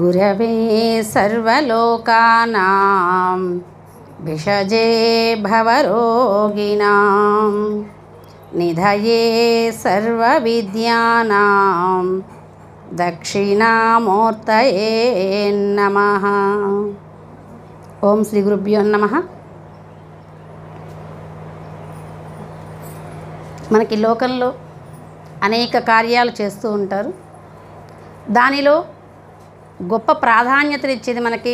గురవే సర్వలోకానాం విషజే భవరోగిణాం నిధయే సర్వవిద్యానాం దక్షిణామూర్తయే నమః. ఓం శ్రీ గురుభ్యో నమః. మనకి లోకంలో అనేక కార్యాలు చేస్తూ ఉంటారు. దానిలో గొప్ప ప్రాధాన్యతనిచ్చేది మనకి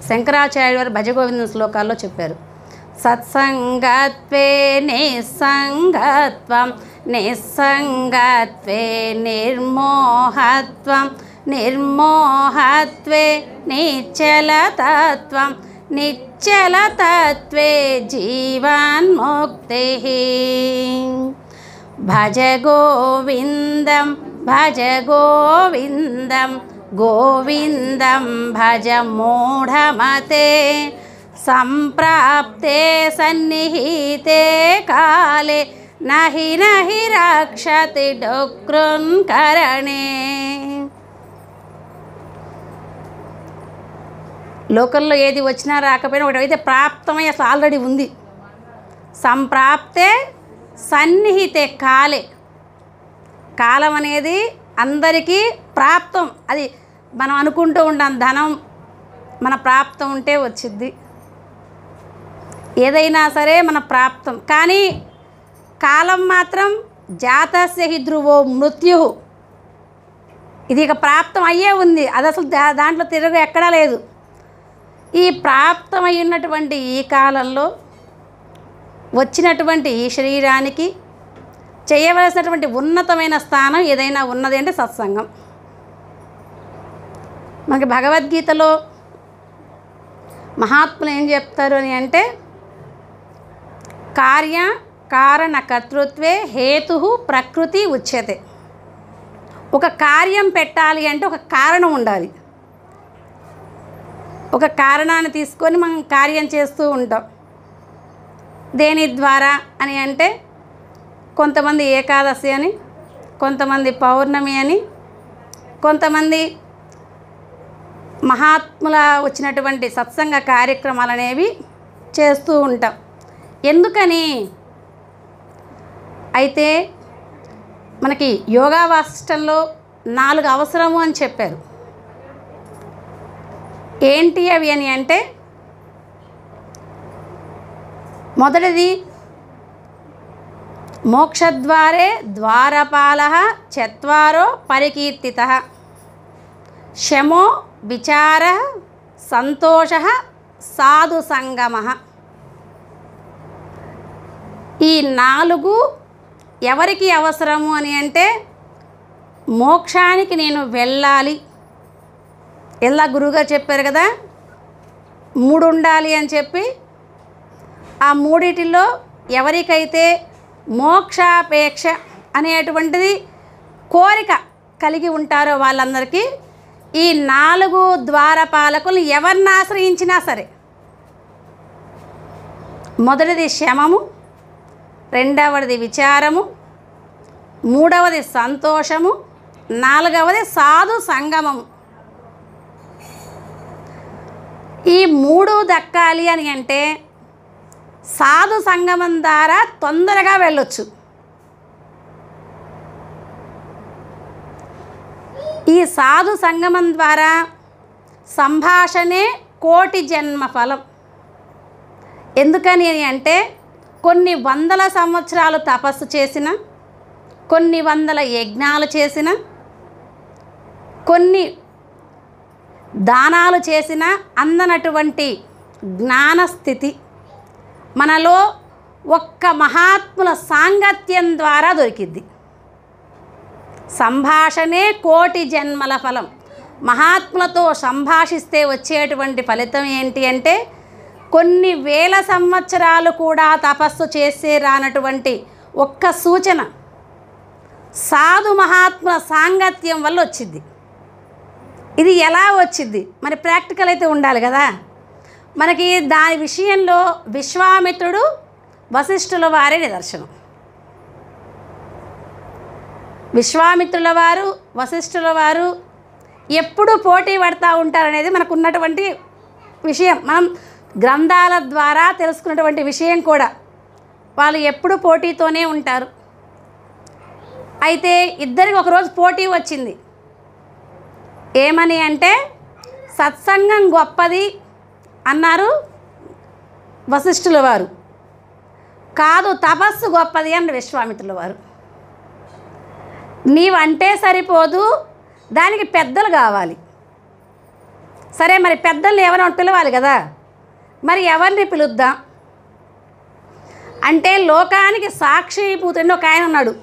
శంకరాచార్య వారు భజగోవిందం శ్లోకాల్లో చెప్పారు. సత్సంగత్వే నిస్సంగత్వం, నిస్సంగత్వే నిర్మోహత్వం, నిర్మోహత్వే నిశ్చలతత్వం, నిశ్చలతత్వే జీవన్ముక్తి. భజ గోవిందం భజ గోవిందం, గోవిందం భజ మూఢమతే, సంప్రాప్తే సన్నిహితే కాలే నహి నహి రక్షతి డుక్రున్కరణే. లోకంలో ఏది వచ్చినా రాకపోయినా ఒకటైతే ప్రాప్తమై అసలు ఆల్రెడీ ఉంది. సంప్రాప్తే సన్నిహితే కాలే, కాలం అనేది అందరికీ ప్రాప్తం. అది మనం అనుకుంటూ ఉంటాం, ధనం మన ప్రాప్తం ఉంటే వచ్చిద్ది, ఏదైనా సరే మన ప్రాప్తం. కానీ కాలం మాత్రం జాతస్య హి ధ్రువో మృత్యు, ఇది ఇక ప్రాప్తం అయ్యే ఉంది, అది అసలు దాంట్లో తిరుగు ఎక్కడా లేదు. ఈ ప్రాప్తమై ఉన్నటువంటి ఈ కాలంలో వచ్చినటువంటి ఈ శరీరానికి చేయవలసినటువంటి ఉన్నతమైన స్థానం ఏదైనా ఉన్నది అంటే సత్సంగం. మనకి భగవద్గీతలో మహాత్ములు ఏం చెప్తారు అని అంటే, కార్య కారణ కర్తృత్వే హేతు ప్రకృతి ఉచ్యతే. ఒక కార్యం పెట్టాలి అంటే ఒక కారణం ఉండాలి. ఒక కారణాన్ని తీసుకొని మనం కార్యం చేస్తూ ఉంటాం. దేని ద్వారా అని అంటే, కొంతమంది ఏకాదశి అని, కొంతమంది పౌర్ణమి అని, కొంతమంది మహాత్ముల వచ్చినటువంటి సత్సంగ కార్యక్రమాలు అనేవి చేస్తూ ఉంటాం. ఎందుకని అయితే మనకి యోగా వాసిష్టంలో 4 అవసరము అని చెప్పారు. ఏంటి అవి అని అంటే, మొదటిది మోక్షద్వారే ద్వారపాలః చత్వారో పరికీర్తితః, శమో విచారః సంతోషః సాధు సంగమః. ఈ 4 ఎవరికి అవసరము అని అంటే, మోక్షానికి నేను వెళ్ళాలి, ఎలా గురువుగారు చెప్పారు కదా 3 ఉండాలి అని చెప్పి, ఆ 3 ఎవరికైతే మోక్షాపేక్ష అనేటువంటిది కోరిక కలిగి ఉంటారో వాళ్ళందరికీ ఈ 4 ద్వారపాలకులు ఎవరిని ఆశ్రయించినా సరే, మొదటిది శమము, రెండవది విచారము, మూడవది సంతోషము, 4వది సాధు సంగమము. ఈ 3 దక్కాలి అని అంటే సాధు సంగమం ద్వారా తొందరగా వెళ్ళొచ్చు. ఈ సాధు సంగమం ద్వారా సంభాషణే కోటి జన్మ ఫలం. ఎందుకని అంటే, కొన్ని వందల సంవత్సరాలు తపస్సు చేసిన, కొన్ని వందల యజ్ఞాలు చేసిన, కొన్ని దానాలు చేసిన అందనటువంటి జ్ఞానస్థితి మనలో ఒక్క మహాత్ముల సాంగత్యం ద్వారా దొరికిద్ది. సంభాషణే కోటి జన్మల ఫలం. మహాత్ములతో సంభాషిస్తే వచ్చేటువంటి ఫలితం ఏంటి అంటే, కొన్ని వేల సంవత్సరాలు కూడా తపస్సు చేసే రానటువంటి ఒక్క సూచన సాధు మహాత్ముల సాంగత్యం వల్ల వచ్చింది. ఇది ఎలా వచ్చింది? మరి ప్రాక్టికల్ అయితే ఉండాలి కదా. మనకి దాని విషయంలో విశ్వామిత్రుడు వశిష్ఠుల వారే నిదర్శనం. విశ్వామిత్రుల వారు వశిష్ఠుల వారు ఎప్పుడు పోటీ పడుతూ ఉంటారనేది మనకు ఉన్నటువంటి విషయం, మనం గ్రంథాల ద్వారా తెలుసుకున్నటువంటి విషయం కూడా. వాళ్ళు ఎప్పుడు పోటీతోనే ఉంటారు. అయితే ఇద్దరికి ఒకరోజు పోటీ వచ్చింది. ఏమని అంటే సత్సంగం గొప్పది అన్నారు వశిష్ఠుల వారు, కాదు తపస్సు గొప్పది అన్న విశ్వామిత్రుల వారు. నీవంటే సరిపోదు, దానికి పెద్దలు కావాలి. సరే, మరి పెద్దల్ని ఎవరైనా పిలవాలి కదా, మరి ఎవరిని పిలుద్దాం అంటే లోకానికి సాక్షిభూతుడు ఒక ఆయన ఉన్నాడు.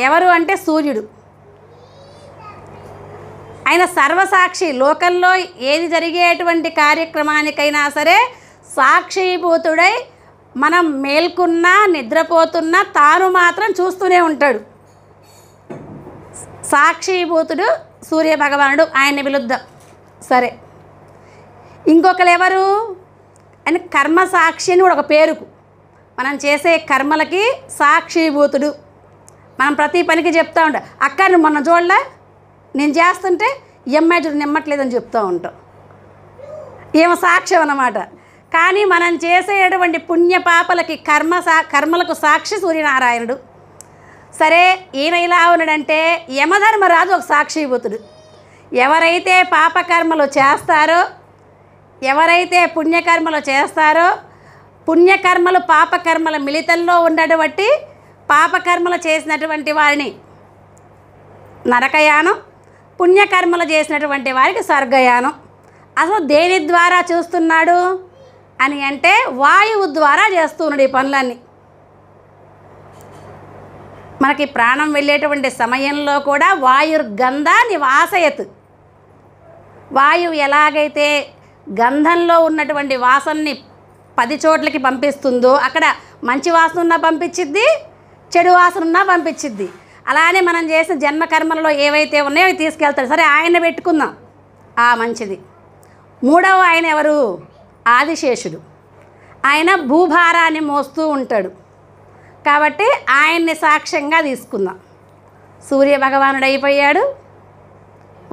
ఎవరు అంటే సూర్యుడు. ఆయన సర్వసాక్షి, లోకంలో ఏది జరిగేటువంటి కార్యక్రమానికైనా సరే సాక్షిభూతుడై మనం మేల్కున్నా నిద్రపోతున్నా తాను మాత్రం చూస్తూనే ఉంటాడు. సాక్షిభూతుడు సూర్య భగవానుడు, ఆయన్ని పిలుద్దాం. సరే, ఇంకొకరు ఎవరు అని కర్మసాక్షి అని కూడా ఒక పేరుకు, మనం చేసే కర్మలకి సాక్షిభూతుడు. మనం ప్రతి పనికి చెప్తూ ఉంటాం, అక్క నువ్వు మొన్న చూడలే నేను చేస్తుంటే ఈ అమ్మాయి చూడు నిమ్మట్లేదని చెప్తూ ఉంటాం. ఏమో సాక్ష్యం అన్నమాట. కానీ మనం చేసేటువంటి పుణ్యపాపలకి కర్మలకు సాక్షి సూర్యనారాయణుడు. సరే, ఈయన ఇలా ఉన్నాడంటే యమధర్మరాజు ఒక సాక్షిభూతుడు. ఎవరైతే పాపకర్మలు చేస్తారో, ఎవరైతే పుణ్యకర్మలు చేస్తారో, పుణ్యకర్మలు పాపకర్మల మిళితంలో ఉన్నటువంటి పాపకర్మలు చేసినటువంటి వారిని నరకయానం, పుణ్యకర్మలు చేసినటువంటి వారికి స్వర్గయానం. అసలు దేని ద్వారా చూస్తున్నాడు అని అంటే వాయువు ద్వారా చేస్తున్నాడు ఈ పనులన్నీ. మనకి ప్రాణం వెళ్ళేటువంటి సమయంలో కూడా వాయుర్గంధ నివాసయత్, వాయువు ఎలాగైతే గంధంలో ఉన్నటువంటి వాసనని 10 చోట్లకి పంపిస్తుందో, అక్కడ మంచి వాసన ఉన్నా పంపించిద్ది, చెడు వాసన ఉన్నా పంపించిద్ది. అలానే మనం చేసిన జన్మకర్మలలో ఏవైతే ఉన్నాయో అవి తీసుకెళ్తాడు. సరే, ఆయన పెట్టుకుందాం, మంచిది. మూడవ ఆయన ఎవరు? ఆదిశేషుడు. ఆయన భూభారాన్ని మోస్తూ ఉంటాడు కాబట్టి ఆయన్ని సాక్ష్యంగా తీసుకుందాం. సూర్య భగవానుడు అయిపోయాడు,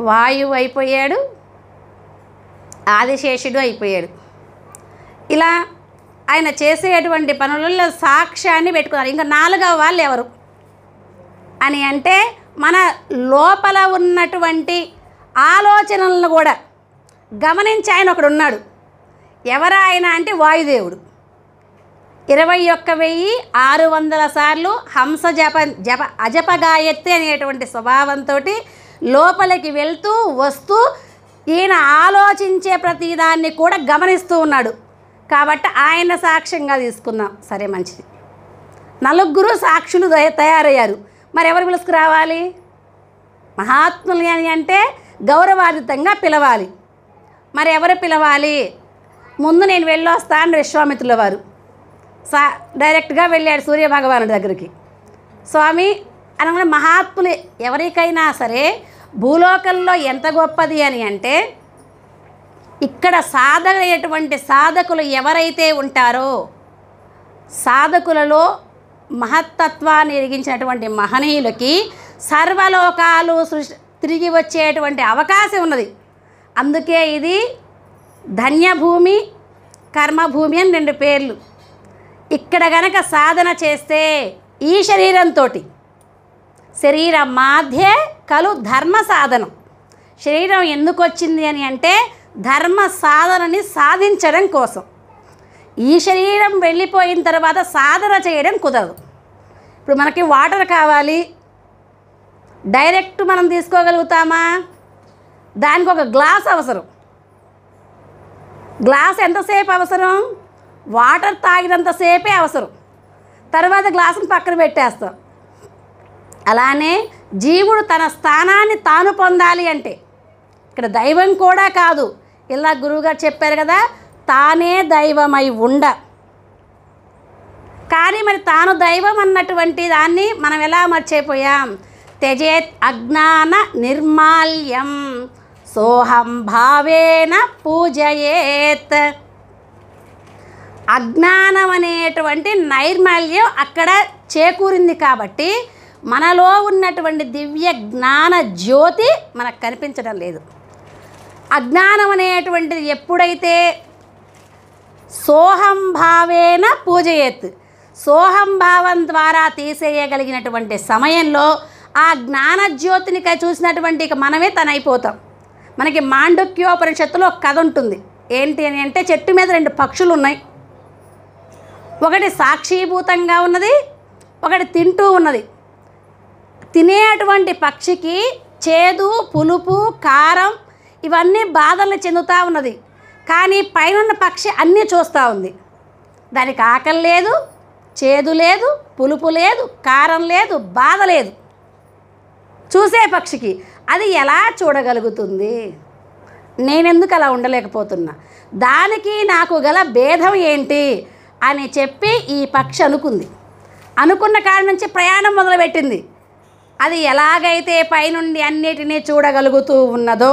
వాయువు అయిపోయాడు, ఆదిశేషుడు అయిపోయాడు. ఇలా ఆయన చేసేటువంటి పనులలో సాక్ష్యాన్ని పెట్టుకున్నారు. ఇంకా 4వ వాళ్ళు ఎవరు అని అంటే మన లోపల ఉన్నటువంటి ఆలోచనలను కూడా గమనించి ఆయన ఒకడు ఉన్నాడు. ఎవరు ఆయన అంటే వాయుదేవుడు. 21,600 సార్లు హంస అజప గాయత్రి అనేటువంటి స్వభావంతో లోపలికి వెళ్తూ వస్తూ ఈయన ఆలోచించే ప్రతిదాన్ని కూడా గమనిస్తూ ఉన్నాడు కాబట్టి ఆయన సాక్ష్యంగా తీసుకుందాం. సరే, మంచిది. 4 సాక్షులు తయారయ్యారు. మరి ఎవరు పిలుచుకురావాలి? మహాత్ములు అని అంటే గౌరవాన్వితంగా పిలవాలి. మరి ఎవరు పిలవాలి? ముందు నేను వెళ్ళొస్తాను విశ్వామిత్రుల వారు డైరెక్ట్గా వెళ్ళాడు సూర్య భగవానుడి దగ్గరికి. స్వామి అనగా మహాత్ములు ఎవరికైనా సరే భూలోకంలో ఎంత గొప్పది అని అంటే ఇక్కడ సాధనటువంటి సాధకులు ఎవరైతే ఉంటారో, సాధకులలో మహత్తత్వాన్ని ఎరిగించినటువంటి మహనీయులకి సర్వలోకాలు తిరిగి వచ్చేటువంటి అవకాశం ఉన్నది. అందుకే ఇది ధన్యభూమి, కర్మభూమి అని 2 పేర్లు. ఇక్కడ గనక సాధన చేస్తే ఈ శరీరంతో, శరీర మాధ్యే కలు ధర్మ సాధనం. శరీరం ఎందుకు వచ్చింది అని అంటే ధర్మ సాధనని సాధించడం కోసం. ఈ శరీరం వెళ్ళిపోయిన తర్వాత సాధన చేయడం కుదరదు. ఇప్పుడు మనకి వాటర్ కావాలి, డైరెక్ట్ మనం తీసుకోగలుగుతామా? దానికి ఒక గ్లాస్ అవసరం. గ్లాస్ ఎంతసేపు అవసరం? వాటర్ తాగినంతసేపే అవసరం. తర్వాత గ్లాసుని పక్కన పెట్టేస్తాం. అలానే జీవుడు తన స్థానాన్ని తాను పొందాలి అంటే ఇక్కడ దైవం కూడా కాదు, ఇలా గురువుగారు చెప్పారు కదా, తానే దైవమై ఉండ. కానీ మరి తాను దైవం అన్నటువంటి దాన్ని మనం ఎలా మర్చిపోయాం? త్యజేత్ అజ్ఞాన నిర్మాల్యం సోహం భావేన పూజయేత్. అజ్ఞానం అనేటువంటి నైర్మల్యం అక్కడ చేకూరింది కాబట్టి మనలో ఉన్నటువంటి దివ్య జ్ఞాన జ్యోతి మనకు కనిపించడం లేదు. అజ్ఞానం అనేటువంటిది ఎప్పుడైతే సోహంభావేన పూజయేత్, సోహంభావం ద్వారా తీసేయగలిగినటువంటి సమయంలో ఆ జ్ఞానజ్యోతిని చూసినటువంటి ఇక మనమే తనైపోతాం. మనకి మాండుక్యోపనిషత్తులో ఒక కథ ఉంటుంది. ఏంటి అని అంటే, చెట్టు మీద 2 పక్షులు ఉన్నాయి. ఒకటి సాక్షీభూతంగా ఉన్నది, ఒకటి తింటూ ఉన్నది. తినేటువంటి పక్షికి చేదు, పులుపు, కారం ఇవన్నీ బాధలు చెందుతూ ఉన్నది. కానీ పైన పక్షి అన్నీ చూస్తూ ఉంది. దానికి ఆకలి లేదు, చేదు లేదు, పులుపు లేదు, కారం లేదు, బాధ లేదు. చూసే పక్షికి అది ఎలా చూడగలుగుతుంది? నేనెందుకు అలా ఉండలేకపోతున్నా? దానికి నాకు గల భేదం ఏంటి అని చెప్పి ఈ పక్షి అనుకుంది. అనుకున్న కాడి నుంచి ప్రయాణం మొదలుపెట్టింది. అది ఎలాగైతే పైనుండి అన్నిటినీ చూడగలుగుతూ ఉన్నదో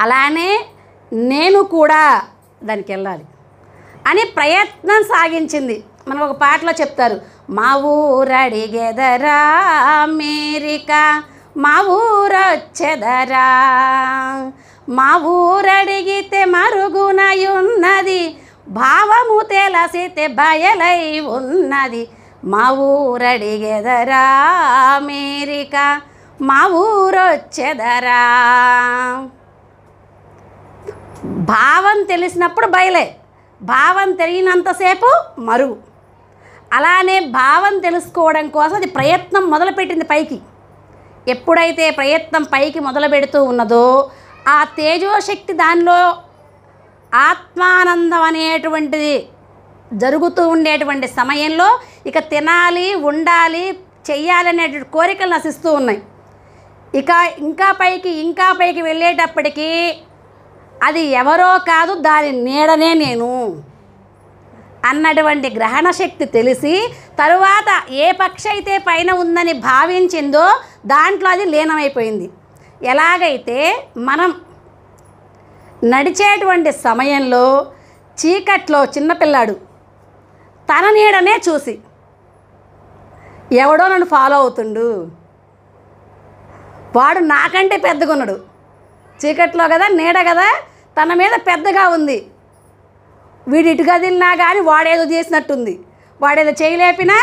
అలానే నేను కూడా దానికి వెళ్ళాలి అని ప్రయత్నం సాగించింది. మనం ఒక పాటలో చెప్తారు, మా ఊరడిగెదరా అమెరికా, మా ఊరొచ్చెదరా, మా ఊరడిగితే మరుగునయున్నది, భావము తెలసితే బయలై ఉన్నది, మా ఊరడిగెదరా అమెరికా, మా ఊరొచ్చెదరా. భావం తెలిసినప్పుడు బయలే, భావం తెలియనంతసేపు మరుగు. అలానే భావం తెలుసుకోవడం కోసం అది ప్రయత్నం మొదలుపెట్టింది పైకి. ఎప్పుడైతే ప్రయత్నం పైకి మొదలు పెడుతూ ఉన్నదో ఆ తేజోశక్తి దానిలో ఆత్మానందం అనేటువంటిది జరుగుతూ ఉండేటువంటి సమయంలో ఇక తినాలి, ఉండాలి, చెయ్యాలనే కోరికలు నశిస్తూ ఉన్నాయి. ఇక ఇంకా పైకి వెళ్ళేటప్పటికీ అది ఎవరో కాదు, దాని నీడనే నేను అన్నటువంటి గ్రహణ శక్తి తెలిసి తరువాత ఏ పక్షి అయితే పైన ఉందని భావించిందో దాంట్లో అది లీనమైపోయింది. ఎలాగైతే మనం నడిచేటువంటి సమయంలో చీకట్లో చిన్నపిల్లాడు తన నీడనే చూసి ఎవడో నన్ను ఫాలో అవుతుండు, వాడు నాకంటే పెద్దగా ఉన్నాడు, చీకట్లో కదా, నీడ కదా, తన మీద పెద్దగా ఉంది, వీడు ఇటు కదిలినా కానీ వాడేదో చేసినట్టుంది, వాడేదో చేయలేపినా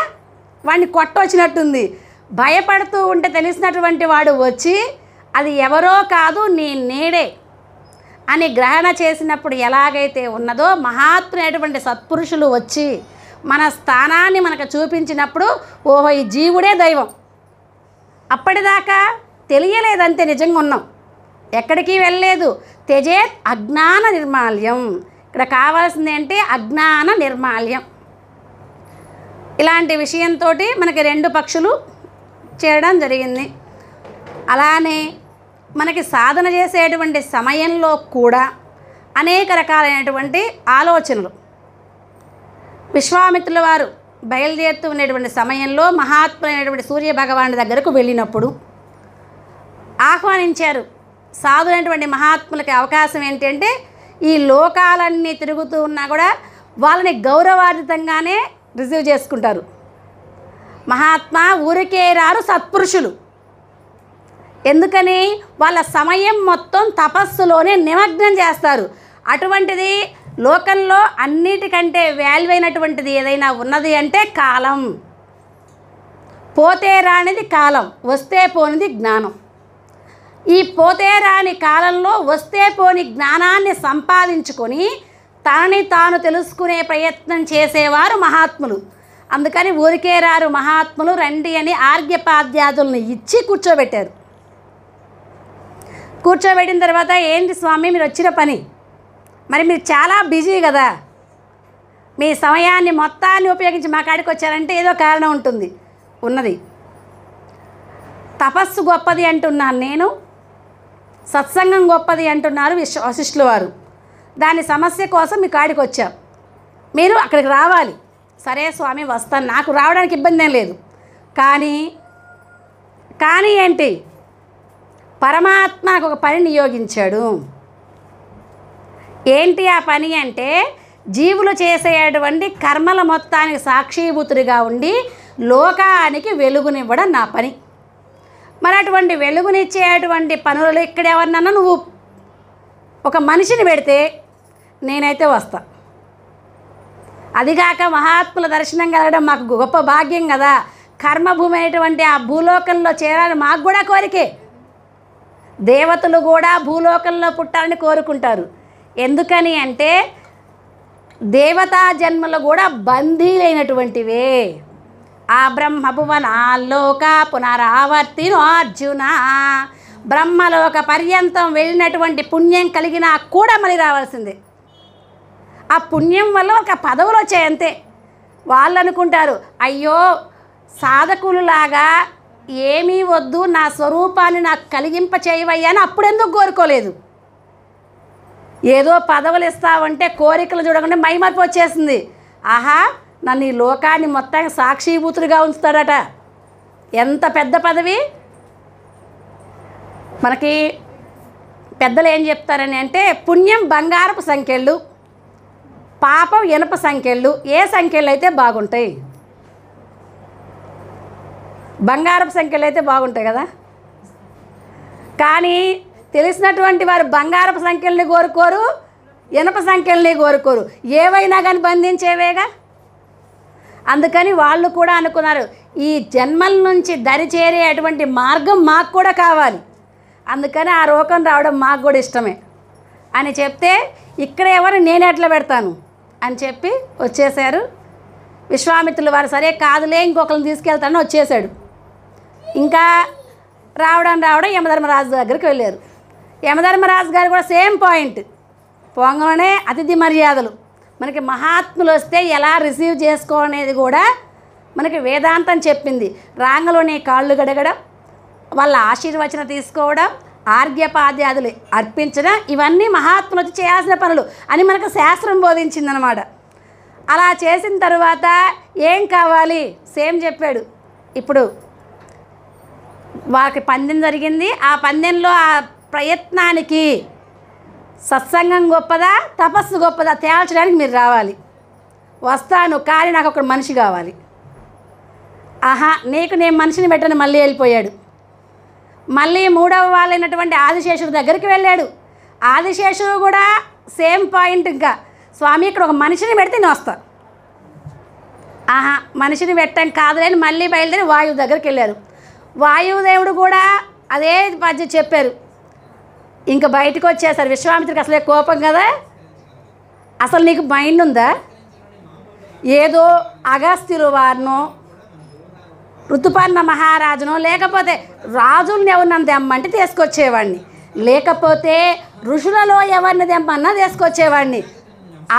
వాడిని కొట్టొచ్చినట్టుంది, భయపడుతూ ఉంటే తెలిసినటువంటి వాడు వచ్చి అది ఎవరో కాదు నీ నీడే అని గ్రహణ చేసినప్పుడు ఎలాగైతే ఉన్నదో మహాత్ములైనటువంటి సత్పురుషులు వచ్చి మన స్థానాన్ని మనకు చూపించినప్పుడు ఓహో ఈ జీవుడే దైవం. అప్పటిదాకా తెలియలేదంతే, నిజంగా ఉన్నాం, ఎక్కడికి వెళ్ళలేదు. త్యజేత్ అజ్ఞాన నిర్మాల్యం. ఇక్కడ కావాల్సింది ఏంటి? అజ్ఞాన నిర్మాల్యం. ఇలాంటి విషయంతో మనకి 2 పక్షులు చేయడం జరిగింది. అలానే మనకి సాధన చేసేటువంటి సమయంలో కూడా అనేక రకాలైనటువంటి ఆలోచనలు. విశ్వామిత్రుల వారు బయలుదేరుతూ ఉండేటువంటి సమయంలో మహాత్ములైనటువంటి సూర్యభగవానుడి దగ్గరకు వెళ్ళినప్పుడు ఆహ్వానించారు. సాధులైనటువంటి మహాత్ములకి అవకాశం ఏంటంటే ఈ లోకాలన్నీ తిరుగుతూ ఉన్నా కూడా వాళ్ళని గౌరవార్థితంగానే రిసీవ్ చేసుకుంటారు. మహాత్మా ఊరికే రారు సత్పురుషులు. ఎందుకని? వాళ్ళ సమయం మొత్తం తపస్సులోనే నిమగ్నం చేస్తారు. అటువంటిది లోకంలో అన్నిటికంటే వాల్యూ అయినటువంటిది ఏదైనా ఉన్నది అంటే కాలం. పోతే రానిది కాలం, వస్తే పోనిది జ్ఞానం. ఈ పోతే రాని కాలంలో వస్తే పోని జ్ఞానాన్ని సంపాదించుకొని తనని తాను తెలుసుకునే ప్రయత్నం చేసేవారు మహాత్ములు. అందుకని ఊరికే రారు మహాత్ములు, రండి అని ఆర్ఘ్యపాద్యాదులను ఇచ్చి కూర్చోబెట్టారు. కూర్చోబెట్టిన తర్వాత ఏంటి స్వామి మీరు వచ్చిన పని? మరి మీరు చాలా బిజీ కదా, మీ సమయాన్ని మొత్తాన్ని ఉపయోగించి మా కాడికి వచ్చారంటే ఏదో కారణం ఉంటుంది. ఉన్నది. తపస్సు గొప్పది అంటున్నాను నేను, సత్సంగం గొప్పది అంటున్నారు వశిష్ఠుల వారు. దాని సమస్య కోసం మీ కాడికి వచ్చాం, మీరు అక్కడికి రావాలి. సరే స్వామి వస్తాను, నాకు రావడానికి ఇబ్బంది ఏం లేదు. కానీ ఏంటి? పరమాత్మ నాకు ఒక పని నియోగించాడు. ఏంటి ఆ పని అంటే జీవులు చేసేటువంటి కర్మల మొత్తానికి సాక్షీభూతుడిగా ఉండి లోకానికి వెలుగునివ్వడం నా పని. మరి అటువంటి వెలుగునిచ్చేటువంటి పనులలో ఇక్కడ ఎవరినన్నా నువ్వు ఒక మనిషిని పెడితే నేనైతే వస్తా. అదిగాక మహాత్ముల దర్శనం కలగడం మాకు గొప్ప భాగ్యం కదా. కర్మభూమి అయినటువంటి ఆ భూలోకంలో చేరాలని మాకు కూడా కోరికే. దేవతలు కూడా భూలోకంలో పుట్టాలని కోరుకుంటారు. ఎందుకని అంటే దేవతా జన్మలు కూడా బందీలైనటువంటివే. ఆ బ్రహ్మభువనాల్లోక పునరావర్తిను అర్జున. బ్రహ్మలోక పర్యంతం వెళ్ళినటువంటి పుణ్యం కలిగినా కూడా మళ్ళీ రావాల్సిందే. ఆ పుణ్యం వల్ల ఒక పదవులు వచ్చాయి అంతే. వాళ్ళు అనుకుంటారు, అయ్యో సాధకులులాగా ఏమీ వద్దు, నా స్వరూపాన్ని నాకు కలిగింప చేయవయ్యా అని అప్పుడెందుకు కోరుకోలేదు. ఏదో పదవులు ఇస్తావంటే కోరికలు చూడకుండా మైమర్పు వచ్చేసింది. ఆహా, నన్ను ఈ లోకాన్ని మొత్తానికి సాక్షిభూతులుగా ఉంచుతాడట. ఎంత పెద్ద పదవి. మనకి పెద్దలు ఏం చెప్తారని అంటే, పుణ్యం బంగారపు సంఖ్యలు, పాపం ఇనప సంఖ్యలు. ఏ సంఖ్యలు అయితే బాగుంటాయి? బంగారపు సంఖ్యలు అయితే బాగుంటాయి కదా. కానీ తెలిసినటువంటి వారు బంగారపు సంఖ్యల్ని కోరుకోరు, ఇనప సంఖ్యల్ని కోరుకోరు. ఏవైనా కానీ బంధించేవేగా. అందుకని వాళ్ళు కూడా అనుకున్నారు, ఈ జన్మల నుంచి దరి చేరేటువంటి మార్గం మాకు కూడా కావాలి. అందుకని ఆ రోగం రావడం మాకు కూడా ఇష్టమే అని చెప్తే, ఇక్కడ ఎవరు నేను ఎట్లా పెడతాను అని చెప్పి వచ్చేసారు. విశ్వామిత్రులు వారు సరే కాదులే ఇంకొకరిని తీసుకెళ్తానని వచ్చేసాడు. ఇంకా రావడం యమధర్మరాజు దగ్గరికి వెళ్ళారు. యమధర్మరాజు గారు కూడా సేమ్ పాయింట్. పొంగనే అతిథి మర్యాదలు. మనకి మహాత్ములు వస్తే ఎలా రిసీవ్ చేసుకోనేది కూడా మనకి వేదాంతం చెప్పింది. రాంగలోనే కాళ్ళు గడగడం, వాళ్ళ ఆశీర్వచన తీసుకోవడం, ఆర్ఘ్యపాద్యాదులు అర్పించడం, ఇవన్నీ మహాత్ములు వచ్చి చేయాల్సిన పనులు అని మనకు శాస్త్రం బోధించిందనమాట. అలా చేసిన తర్వాత ఏం కావాలి సేమ్ చెప్పాడు. ఇప్పుడు వారికి పందెం జరిగింది. ఆ పందెంలో ఆ ప్రయత్నానికి సత్సంగం గొప్పదా తపస్సు గొప్పదా తేల్చడానికి మీరు రావాలి. వస్తాను, కానీ నాకు ఒక మనిషి కావాలి. ఆహా, నీకు నేను మనిషిని పెట్టని మళ్ళీ వెళ్ళిపోయాడు. మళ్ళీ మూడవ వాళ్ళైనటువంటి ఆదిశేషుడి దగ్గరికి వెళ్ళాడు. ఆదిశేషుడు కూడా సేమ్ పాయింట్. ఇంకా స్వామి ఇక్కడ ఒక మనిషిని పెడితే నేను వస్తా. ఆహా, మనిషిని పెట్టాం కాదులేని మళ్ళీ బయలుదేరి వాయువు దగ్గరికి వెళ్ళారు. వాయువుదేవుడు కూడా అదే పద్యం చెప్పారు. ఇంకా బయటకు వచ్చేసారు. విశ్వామిత్రుడికి అసలే కోపం కదా. అసలు నీకు మైండ్ ఉందా? ఏదో అగస్త్యులు వారినో ఋతుపర్ణ మహారాజునో లేకపోతే రాజుల్ని ఎవరినన్నా తెమ్మంటే తీసుకొచ్చేవాడిని, లేకపోతే ఋషులలో ఎవరిని తెమ్మన్నా తీసుకొచ్చేవాడిని.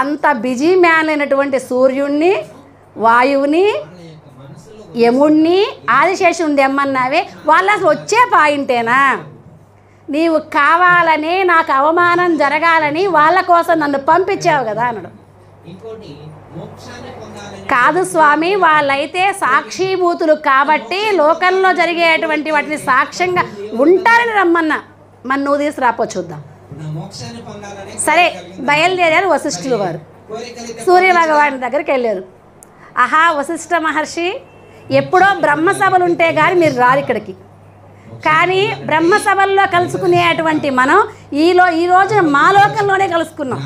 అంత బిజీ మ్యాన్ అయినటువంటి సూర్యుడిని, వాయువుని, యముణ్ణి, ఆదిశేషుని తెమ్మన్నావే, వాళ్ళు అసలు వచ్చే పాయింటేనా? నీవు కావాలని నాకు అవమానం జరగాలని వాళ్ళ కోసం నన్ను పంపించావు కదా అన్నాడు. కాదు స్వామి, వాళ్ళైతే సాక్షిభూతులు కాబట్టి లోకంలో జరిగేటువంటి వాటిని సాక్ష్యంగా ఉంటారని రమ్మన్నా. మరి నువ్వు తీసుకురాపో చూద్దాం. సరే బయలుదేరారు వశిష్ఠులు వారు. సూర్యభగవాని దగ్గరికి వెళ్ళారు. ఆహా వశిష్ఠ మహర్షి, ఎప్పుడో బ్రహ్మసభలు ఉంటే కానీ మీరు రారు ఇక్కడికి. కానీ బ్రహ్మసభల్లో కలుసుకునేటువంటి మనం ఈ రోజున మా లోకంలోనే కలుసుకున్నాం.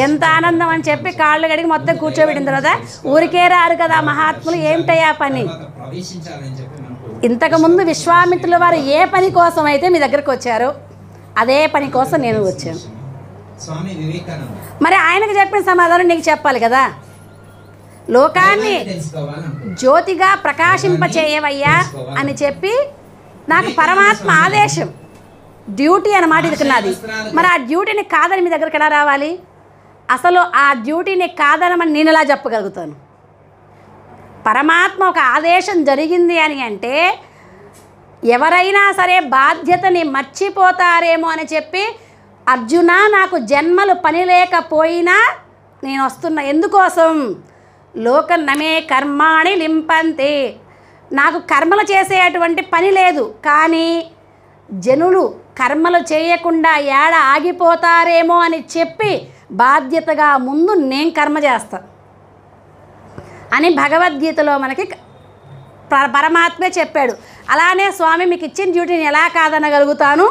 ఎంత ఆనందం అని చెప్పి కాళ్ళు గడిగి మొత్తం కూర్చోబెట్టిన తర్వాత, ఊరికే రారు కదా మహాత్ములు, ఏమిటయ్యా పని? ఇంతకుముందు విశ్వామిత్రుల వారు ఏ పని కోసం అయితే మీ దగ్గరకు వచ్చారో అదే పని కోసం నేను వచ్చాను. మరి ఆయనకు చెప్పిన సమాధానం నీకు చెప్పాలి కదా. లోకాన్ని జ్యోతిగా ప్రకాశింపచేయవయ్యా అని చెప్పి నాకు పరమాత్మ ఆదేశం, డ్యూటీ అన్నమాట ఇది నాది. మరి ఆ డ్యూటీని కాదని మీ దగ్గరికి ఎలా రావాలి? అసలు ఆ డ్యూటీని కాదనమని నేను ఎలా చెప్పగలుగుతాను? పరమాత్మ ఒక ఆదేశం జరిగింది అని అంటే ఎవరైనా సరే బాధ్యతని మర్చిపోతారేమో అని చెప్పి, అర్జున నాకు జన్మలు పని లేకపోయినా నేను వస్తున్నా. ఎందుకోసం? లోకం నమే కర్మాణి లింపంతే, నాకు కర్మలు చేసేటువంటి పని లేదు. కానీ జనులు కర్మలు చేయకుండా ఏడ ఆగిపోతారేమో అని చెప్పి బాధ్యతగా ముందు నేను కర్మ చేస్తా. అని భగవద్గీతలో మనకి పరమాత్మే చెప్పాడు. అలానే స్వామి మీకు ఇచ్చిన డ్యూటీని ఎలా కాదనగలుగుతాను,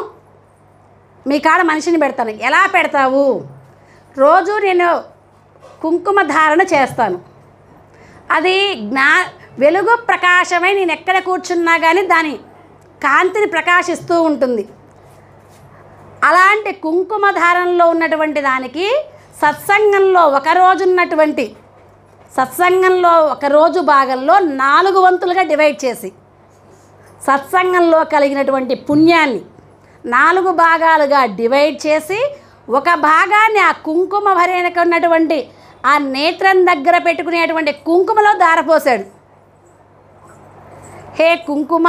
మీ కాడ మనిషిని పెడతాను. ఎలా పెడతావు? రోజు నేను కుంకుమ ధారణ చేస్తాను. అది వెలుగు ప్రకాశమై నేను ఎక్కడ కూర్చున్నా కానీ దాని కాంతిని ప్రకాశిస్తూ ఉంటుంది. అలాంటి కుంకుమ ధారణలో ఉన్నటువంటి దానికి సత్సంగంలో ఒకరోజు భాగంలో 4 వంతులుగా డివైడ్ చేసి సత్సంగంలో కలిగినటువంటి పుణ్యాన్ని 4 భాగాలుగా డివైడ్ చేసి ఒక భాగాన్ని ఆ కుంకుమ భరేనక ఉన్నటువంటి ఆ నేత్రం దగ్గర పెట్టుకునేటువంటి కుంకుమలో దారపోసాడు. హే కుంకుమ,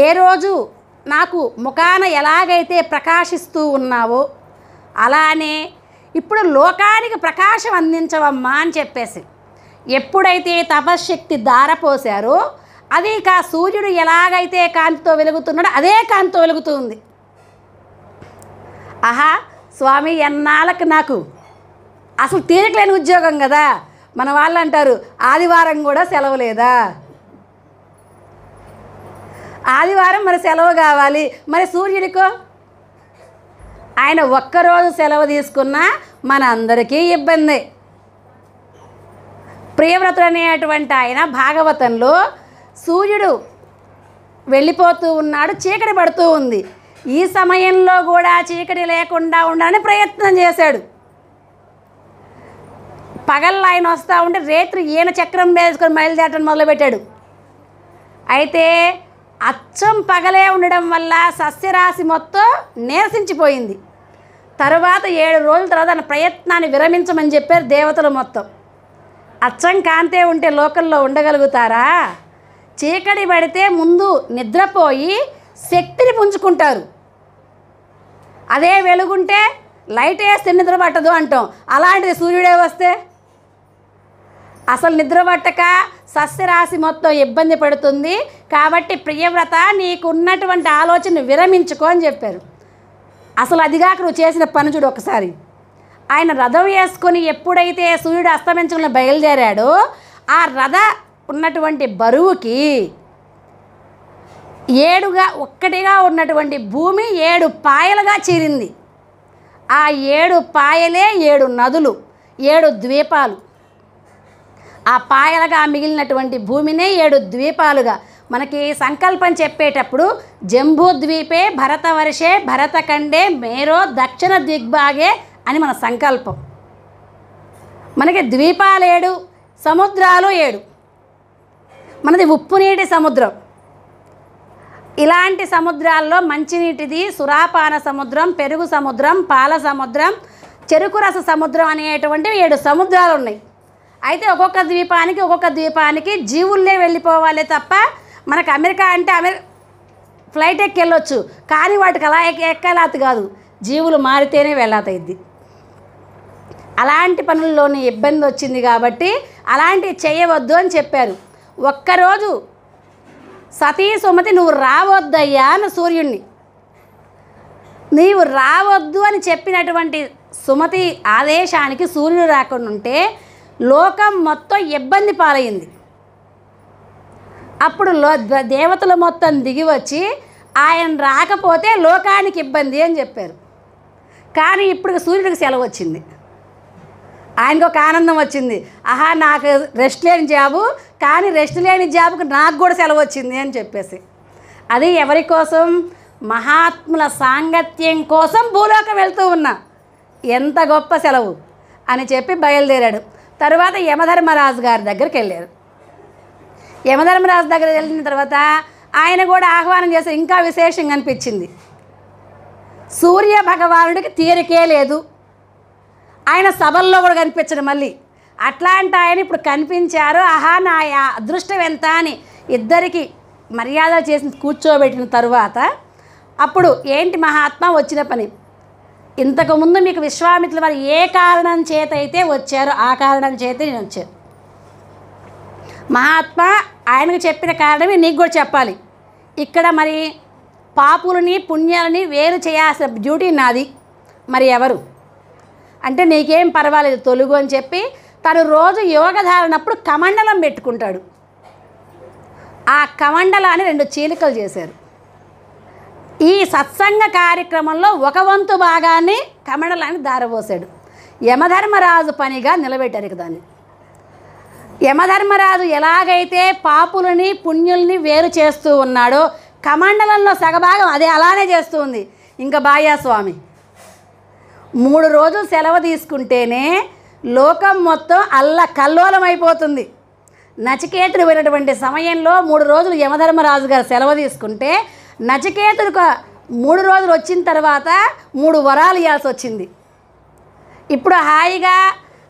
ఏ రోజు నాకు ముఖాన ఎలాగైతే ప్రకాశిస్తూ ఉన్నావో అలానే ఇప్పుడు లోకానికి ప్రకాశం అందించవమ్మా అని చెప్పేసి ఎప్పుడైతే తపశ్శక్తి దారపోసారో అది సూర్యుడు ఎలాగైతే కాంతితో వెలుగుతున్నాడో అదే కాంతితో వెలుగుతూ ఉంది. ఆహా స్వామి, ఎన్నాళ్ళకి నాకు అసలు తీరికలేని ఉద్యోగం కదా. మన వాళ్ళు అంటారు ఆదివారం కూడా సెలవు లేదా, ఆదివారం మరి సెలవు కావాలి. మరి సూర్యుడికో ఆయన ఒక్కరోజు సెలవు తీసుకున్నా మన అందరికీ ఇబ్బంది. ప్రియవ్రతుడు అనేటువంటి ఆయన భాగవతంలో సూర్యుడు వెళ్ళిపోతూ ఉన్నాడు, చీకటి పడుతూ ఉంది. ఈ సమయంలో కూడా చీకటి లేకుండా ఉండాలని ప్రయత్నం చేశాడు. పగల్లో ఆయన వస్తూ ఉంటే రేత్రి ఈయన చక్రం వేసుకొని బయలుదేరటం మొదలుపెట్టాడు. అయితే అచ్చం పగలే ఉండడం వల్ల సస్యరాశి మొత్తం నీరసించిపోయింది. తర్వాత 7 రోజుల తర్వాత తన ప్రయత్నాన్ని విరమించమని చెప్పారు దేవతలు మొత్తం. అచ్చం కాంతే ఉంటే లోకల్లో ఉండగలుగుతారా? చీకటి పడితే ముందు నిద్రపోయి శక్తిని పుంజుకుంటారు. అదే వెలుగుంటే లైట్ వేస్తే నిద్ర పట్టదు అంటాం. అలాంటిది సూర్యుడే వస్తే అసలు నిద్ర పట్టక సస్యరాశి మొత్తం ఇబ్బంది పడుతుంది. కాబట్టి ప్రియవ్రత, నీకున్నటువంటి ఆలోచన విరమించుకో అని చెప్పారు. అసలు అదిగాక నువ్వు చేసిన పని చూడు ఒకసారి. ఆయన రథం వేసుకొని ఎప్పుడైతే సూర్యుడు అస్తమించకుండా బయలుదేరాడో ఆ రథ ఉన్నటువంటి బరువుకి 7గా ఒక్కటిగా ఉన్నటువంటి భూమి 7 పాయలుగా చీరింది. ఆ 7 పాయలే 7 నదులు, 7 ద్వీపాలు. ఆ పాయలుగా మిగిలినటువంటి భూమినే 7 ద్వీపాలుగా మనకి సంకల్పం చెప్పేటప్పుడు జంబూద్వీపే భరతవర్షే భరతఖండే మేరో దక్షిణ దిగ్భాగే అని మన సంకల్పం. మనకి ద్వీపాలు 7, సముద్రాలు 7. మనది ఉప్పు నీటి సముద్రం. ఇలాంటి సముద్రాల్లో మంచినీటిది సురాపాన సముద్రం, పెరుగు సముద్రం, పాల సముద్రం, చెరుకు రస సముద్రం అనేటువంటి 7 సముద్రాలు ఉన్నాయి. అయితే ఒక్కొక్క ద్వీపానికి జీవుల్లే వెళ్ళిపోవాలి తప్ప మనకు అమెరికా అంటే ఫ్లైట్ ఎక్కి వెళ్ళొచ్చు, కానీ వాటికి అలా ఎక్కాలాత కాదు, జీవులు మారితేనే వెళ్ళాతయిద్ది. అలాంటి పనుల్లోని ఇబ్బంది వచ్చింది కాబట్టి అలాంటివి చేయవద్దు అని చెప్పారు. ఒక్కరోజు సతీ సుమతి నువ్వు రావద్దయ్యా అని సూర్యుడిని, నీవు రావద్దు అని చెప్పినటువంటి సుమతి ఆదేశానికి సూర్యుడు రాకుండా ఉంటే లోకం మొత్తం ఇబ్బంది పాలైంది. అప్పుడు దేవతలు మొత్తం దిగి వచ్చి ఆయన రాకపోతే లోకానికి ఇబ్బంది అని చెప్పారు. కానీ ఇప్పుడు సూర్యుడికి సెలవు వచ్చింది, ఆయనకు ఒక ఆనందం వచ్చింది. ఆహా, నాకు రెస్ట్ లేని జాబు, కానీ రెస్ట్ లేని జాబుకు నాకు కూడా సెలవు వచ్చింది అని చెప్పేసి. అది ఎవరి కోసం? మహాత్ముల సాంగత్యం కోసం భూలోకం వెళ్తూ ఉన్నా. ఎంత గొప్ప సెలవు అని చెప్పి బయలుదేరాడు. తర్వాత యమధర్మరాజు గారి దగ్గరికి వెళ్ళారు. యమధర్మరాజు దగ్గర వెళ్ళిన తర్వాత ఆయన కూడా ఆహ్వానం చేసి ఇంకా విశేషంగా అనిపించింది. సూర్య భగవానుడికి తీరికే లేదు, ఆయన సభల్లో కూడా కనిపించడు. మళ్ళీ అట్లాంటి ఆయన ఇప్పుడు కనిపించారు. ఆహా, నా అదృష్టం ఎంత అని ఇద్దరికి మర్యాద చేసి కూర్చోబెట్టిన తరువాత అప్పుడు ఏంటి మహాత్మా వచ్చిన పని, ఇంతకుముందు మీకు విశ్వామిత్రుల వారు ఏ కారణం చేత అయితే వచ్చారో ఆ కారణం చేత నేను వచ్చాను. మహాత్మా ఆయనకు చెప్పిన కారణమే నీకు కూడా చెప్పాలి. ఇక్కడ మరి పాపులని పుణ్యాలని వేరు చేయాల్సిన డ్యూటీ నాది, మరి ఎవరు అంటే నీకేం పర్వాలేదు తొలుగు అని చెప్పి తను రోజు యోగధారణప్పుడు కమండలం పెట్టుకుంటాడు. ఆ కమండలాన్ని 2 చీలికలు చేశారు. ఈ సత్సంగ కార్యక్రమంలో ఒక వంతు భాగాన్ని కమండలాన్ని దారపోసాడు. యమధర్మరాజు పనిగా నిలబెట్టారు ఇక దాన్ని. యమధర్మరాజు ఎలాగైతే పాపులని పుణ్యుల్ని వేరు చేస్తూ ఉన్నాడో కమండలంలో సగభాగం అదే అలానే చేస్తూ ఉంది. ఇంకా బాయాస్వామి 3 రోజులు సెలవు తీసుకుంటేనే లోకం మొత్తం కల్లోలం అయిపోతుంది. నచికేతుడు పోయినటువంటి సమయంలో 3 రోజులు యమధర్మరాజు గారు సెలవు తీసుకుంటే నచికేతుడికి 3 రోజులు వచ్చిన తర్వాత 3 వరాలు ఇవ్వాల్సి వచ్చింది. ఇప్పుడు హాయిగా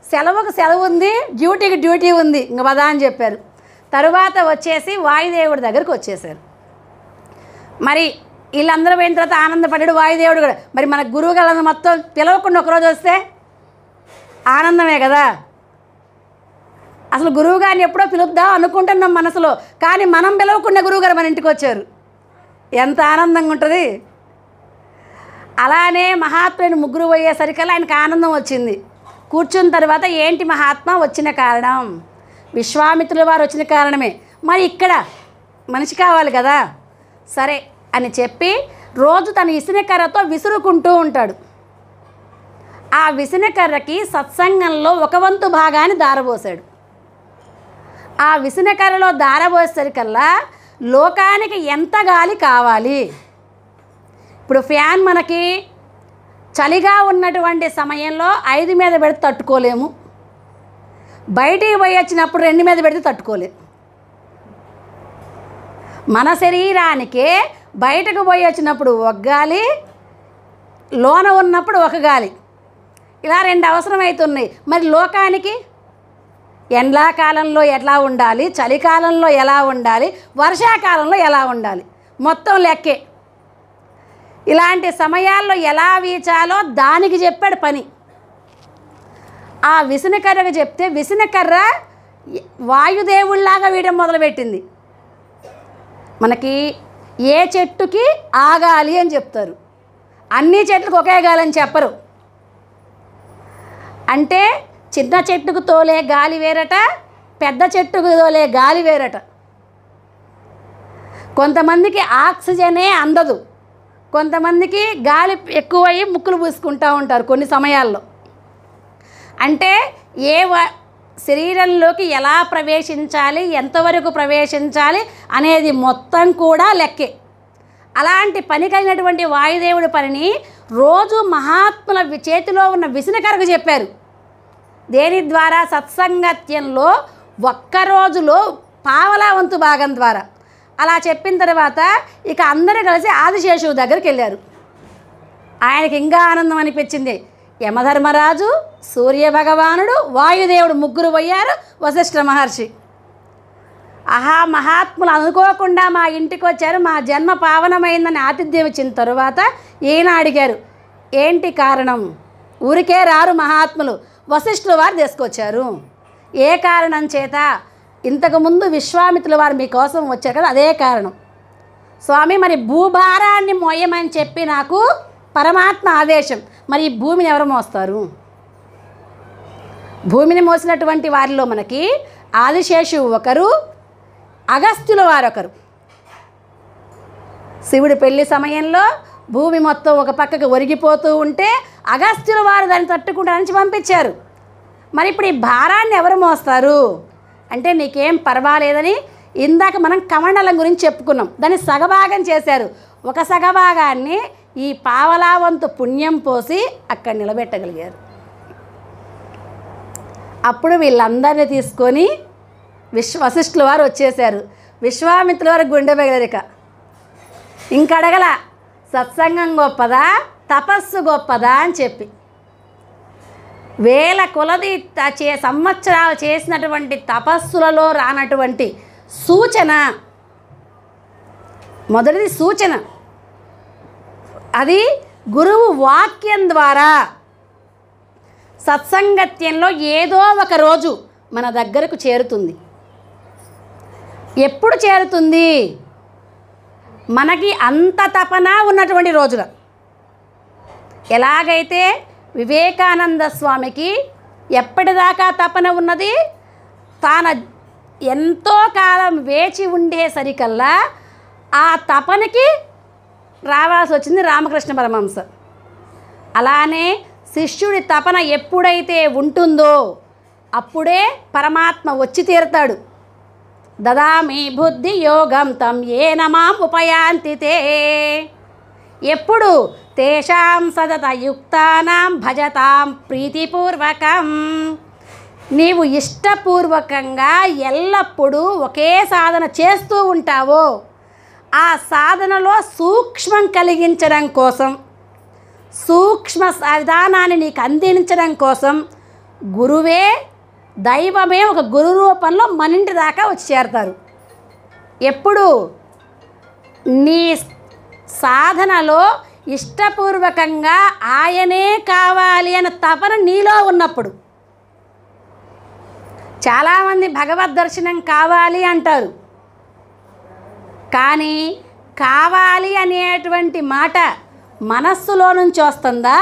సెలవుకు సెలవు ఉంది, డ్యూటీకి డ్యూటీ ఉంది, ఇంక పదా అని చెప్పారు. తరువాత వచ్చేసి వాయుదేవుడి దగ్గరికి వచ్చేసారు. మరి వీళ్ళందరూ పోయిన తర్వాత ఆనందపడ్డాడు వాయుదేవుడు కూడా. మరి మన గురువు గారు మొత్తం పిలవకుండా ఒకరోజు వస్తే ఆనందమే కదా. అసలు గురువు గారిని ఎప్పుడో పిలుద్దాం అనుకుంటున్నాం మనసులో, కానీ మనం పిలవకుండా గురువుగారు మన ఇంటికి వచ్చారు. ఎంత ఆనందంగా ఉంటుంది. అలానే మహాత్ముని 3 పోయేసరికల్లా ఆయనకు ఆనందం వచ్చింది. కూర్చున్న తర్వాత ఏంటి మహాత్మ వచ్చిన కారణం? విశ్వామిత్రుల వారు వచ్చిన కారణమే. మరి ఇక్కడ మనిషి కావాలి కదా, సరే అని చెప్పి రోజు తన ఇసునకర్రతో విసురుకుంటూ ఉంటాడు. ఆ విసునకర్రకి సత్సంగంలో ఒక వంతు భాగాన్ని దారబోసాడు. ఆ విసునకర్రలో దారబోసేసరికల్లా లోకానికి ఎంత గాలి కావాలి? ఇప్పుడు ఫ్యాన్ మనకి చలిగా ఉన్నటువంటి సమయంలో 5 మీద పెడితే తట్టుకోలేము, బయటికి పోయి వచ్చినప్పుడు 2 మీద పెడితే తట్టుకోలేము. మన శరీరానికే బయటకు పోయి వచ్చినప్పుడు ఒక గాలి, లోన ఉన్నప్పుడు ఒక గాలి, ఇలా 2 అవసరమవుతున్నాయి. మరి లోకానికి ఎండాకాలంలో ఎలా ఉండాలి, చలికాలంలో ఎలా ఉండాలి, వర్షాకాలంలో ఎలా ఉండాలి, మొత్తం లెక్కే. ఇలాంటి సమయాల్లో ఎలా వీచాలో దానికి చెప్పాడు పని. ఆ విసునకర్రకు చెప్తే విసునకర్ర వాయుదేవుళ్లాగా వీయడం మొదలుపెట్టింది. మనకి ఏ చెట్టుకి ఆగాలి అని చెప్తారు, అన్ని చెట్లకు ఒకే గాలి అని చెప్పరు. అంటే చిన్న చెట్టుకు తోలే గాలి వేరట, పెద్ద చెట్టుకు తోలే గాలి వేరట. కొంతమందికి ఆక్సిజనే అందదు, కొంతమందికి గాలి ఎక్కువయ్యి ముక్కులు పూసుకుంటూ ఉంటారు కొన్ని సమయాల్లో. అంటే శరీరంలోకి ఎలా ప్రవేశించాలి, ఎంతవరకు ప్రవేశించాలి అనేది మొత్తం కూడా లెక్కే. అలాంటి పని కలిగినటువంటి వాయుదేవుడి పనిని రోజు మహాత్ముల చేతిలో ఉన్న విసునకర్రకు చెప్పారు. దేని ద్వారా? సత్సంగత్యంలో ఒక్కరోజులో పావలా వంతు భాగం ద్వారా. అలా చెప్పిన తర్వాత ఇక అందరూ కలిసి ఆదిశేషువు దగ్గరికి వెళ్ళారు. ఆయనకి ఇంకా ఆనందం అనిపించింది. యమధర్మరాజు, సూర్యభగవానుడు, వాయుదేవుడు 3 పోయారు, వశిష్ఠ మహర్షి. ఆహా, మహాత్ములు అనుకోకుండా మా ఇంటికి వచ్చారు, మా జన్మ పావనమైందని ఆతిథ్యం ఇచ్చిన తరువాత ఈయన అడిగారు, ఏంటి కారణం? ఊరికే రారు మహాత్ములు, వశిష్ఠుల వారు తీసుకొచ్చారు. ఏ కారణం చేత? ఇంతకుముందు విశ్వామిత్రుల వారు మీకోసం వచ్చారు కదా, అదే కారణం. స్వామి, మరి భూభారాన్ని మోయమని చెప్పి నాకు పరమాత్మ ఆదేశం. మరి ఈ భూమిని ఎవరు మోస్తారు? భూమిని మోసినటువంటి వారిలో మనకి ఆదిశేషువు ఒకరు, అగస్త్యుల వారు ఒకరు. శివుడి పెళ్లి సమయంలో భూమి మొత్తం ఒక పక్కకు ఒరిగిపోతూ ఉంటే అగస్త్యుల వారు దాన్ని తట్టుకుంటారని పంపించారు. మరి ఇప్పుడు ఈ భారాన్ని ఎవరు మోస్తారు అంటే నీకేం పర్వాలేదని ఇందాక మనం కమండలం గురించి చెప్పుకున్నాం. దాన్ని సగభాగం చేశారు. ఒక సగభాగాన్ని ఈ పావలా వంతు పుణ్యం పోసి అక్కడ నిలబెట్టగలిగారు. అప్పుడు వీళ్ళందరినీ తీసుకొని వశిష్ఠుల వారు వచ్చేశారు. విశ్వామిత్రుల వారు గుండె పగిలిక ఇంకడగల సత్సంగం గొప్పదా, తపస్సు గొప్పదా అని చెప్పి వేల కొలది సంవత్సరాలు చేసినటువంటి తపస్సులలో రానటువంటి సూచన, మొదటిది సూచన, అది గురువు వాక్యం ద్వారా సత్సంగత్యంలో ఏదో ఒక రోజు మన దగ్గరకు చేరుతుంది. ఎప్పుడు చేరుతుంది? మనకి అంత తపన ఉన్నటువంటి రోజున. ఎలాగైతే వివేకానంద స్వామికి ఎప్పటిదాకా తపన ఉన్నది? తాను ఎంతో కాలం వేచి ఉండేసరికల్లా ఆ తపనకి రావాల్సి వచ్చింది రామకృష్ణ పరమహంస. అలానే శిష్యుడి తపన ఎప్పుడైతే ఉంటుందో అప్పుడే పరమాత్మ వచ్చి తీరుతాడు. దదామి బుద్ధి యోగం తం ఏన మాం ఉపయాంతి తే. ఎప్పుడు? తేషాం సదత యుక్తానాం భజతాం ప్రీతిపూర్వకం. నీవు ఇష్టపూర్వకంగా ఎల్లప్పుడూ ఒకే సాధన చేస్తూ ఉంటావో ఆ సాధనలో సూక్ష్మం కలిగించడం కోసం, సూక్ష్మ విధానాన్ని నీకు అందించడం కోసం గురువే, దైవమే ఒక గురు రూపంలో మన ఇంటి దాకా వచ్చి చేరతారు. ఎప్పుడు? నీ సాధనలో ఇష్టపూర్వకంగా ఆయనే కావాలి అనే తపన నీలో ఉన్నప్పుడు. చాలామంది భగవద్ దర్శనం కావాలి అంటారు, కానీ కావాలి అనేటువంటి మాట మనస్సులో నుంచి వస్తుందా,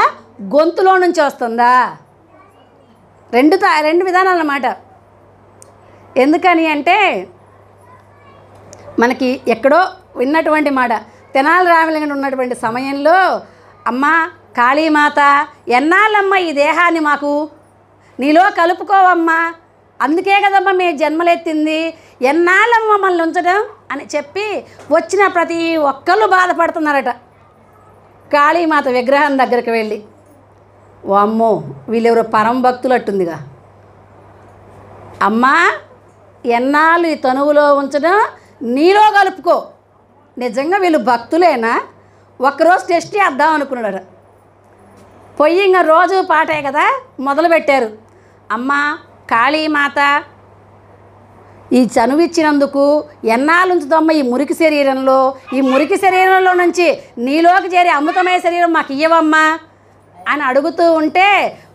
గొంతులో నుంచి వస్తుందా? రెండు విధానాలు అన్నమాట. ఎందుకని అంటే మనకి ఎక్కడో విన్నటువంటి మాట. తెనాలి రామలింగడు ఉన్నటువంటి సమయంలో, అమ్మ కాళీమాత, ఎన్నాళ్ళమ్మ ఈ దేహాన్ని మాకు నీలో కలుపుకోవమ్మా, అందుకే కదమ్మా మేము జన్మలెత్తింది, ఎన్నాళ్ళమ్మ మమ్మల్ని ఉంచడం అని చెప్పి వచ్చిన ప్రతి ఒక్కళ్ళు బాధపడుతున్నారట. కాళీమాత విగ్రహం దగ్గరికి వెళ్ళి, వామ్మో వీళ్ళెవరో పరమ భక్తులు అట్టుందిగా, అమ్మా ఎన్నాళ్ళు ఈ తనువులో ఉంచడం, నీలో కలుపుకో, నిజంగా వీళ్ళు భక్తులేనా, ఒక్కరోజు టెస్ట్ చేద్దాం అనుకున్నాడు. పొయ్యి ఇంకా రోజు పాటే కదా మొదలుపెట్టారు. అమ్మా కాళీమాత, ఈ చనువిచ్చినందుకు ఎన్నాళ్ళు ఉంచుతామ్మ ఈ మురికి శరీరంలో, ఈ మురికి శరీరంలో నుంచి నీలోకి చేరి అమృతమయ శరీరం మాకు ఇయ్యవమ్మా అని అడుగుతూ ఉంటే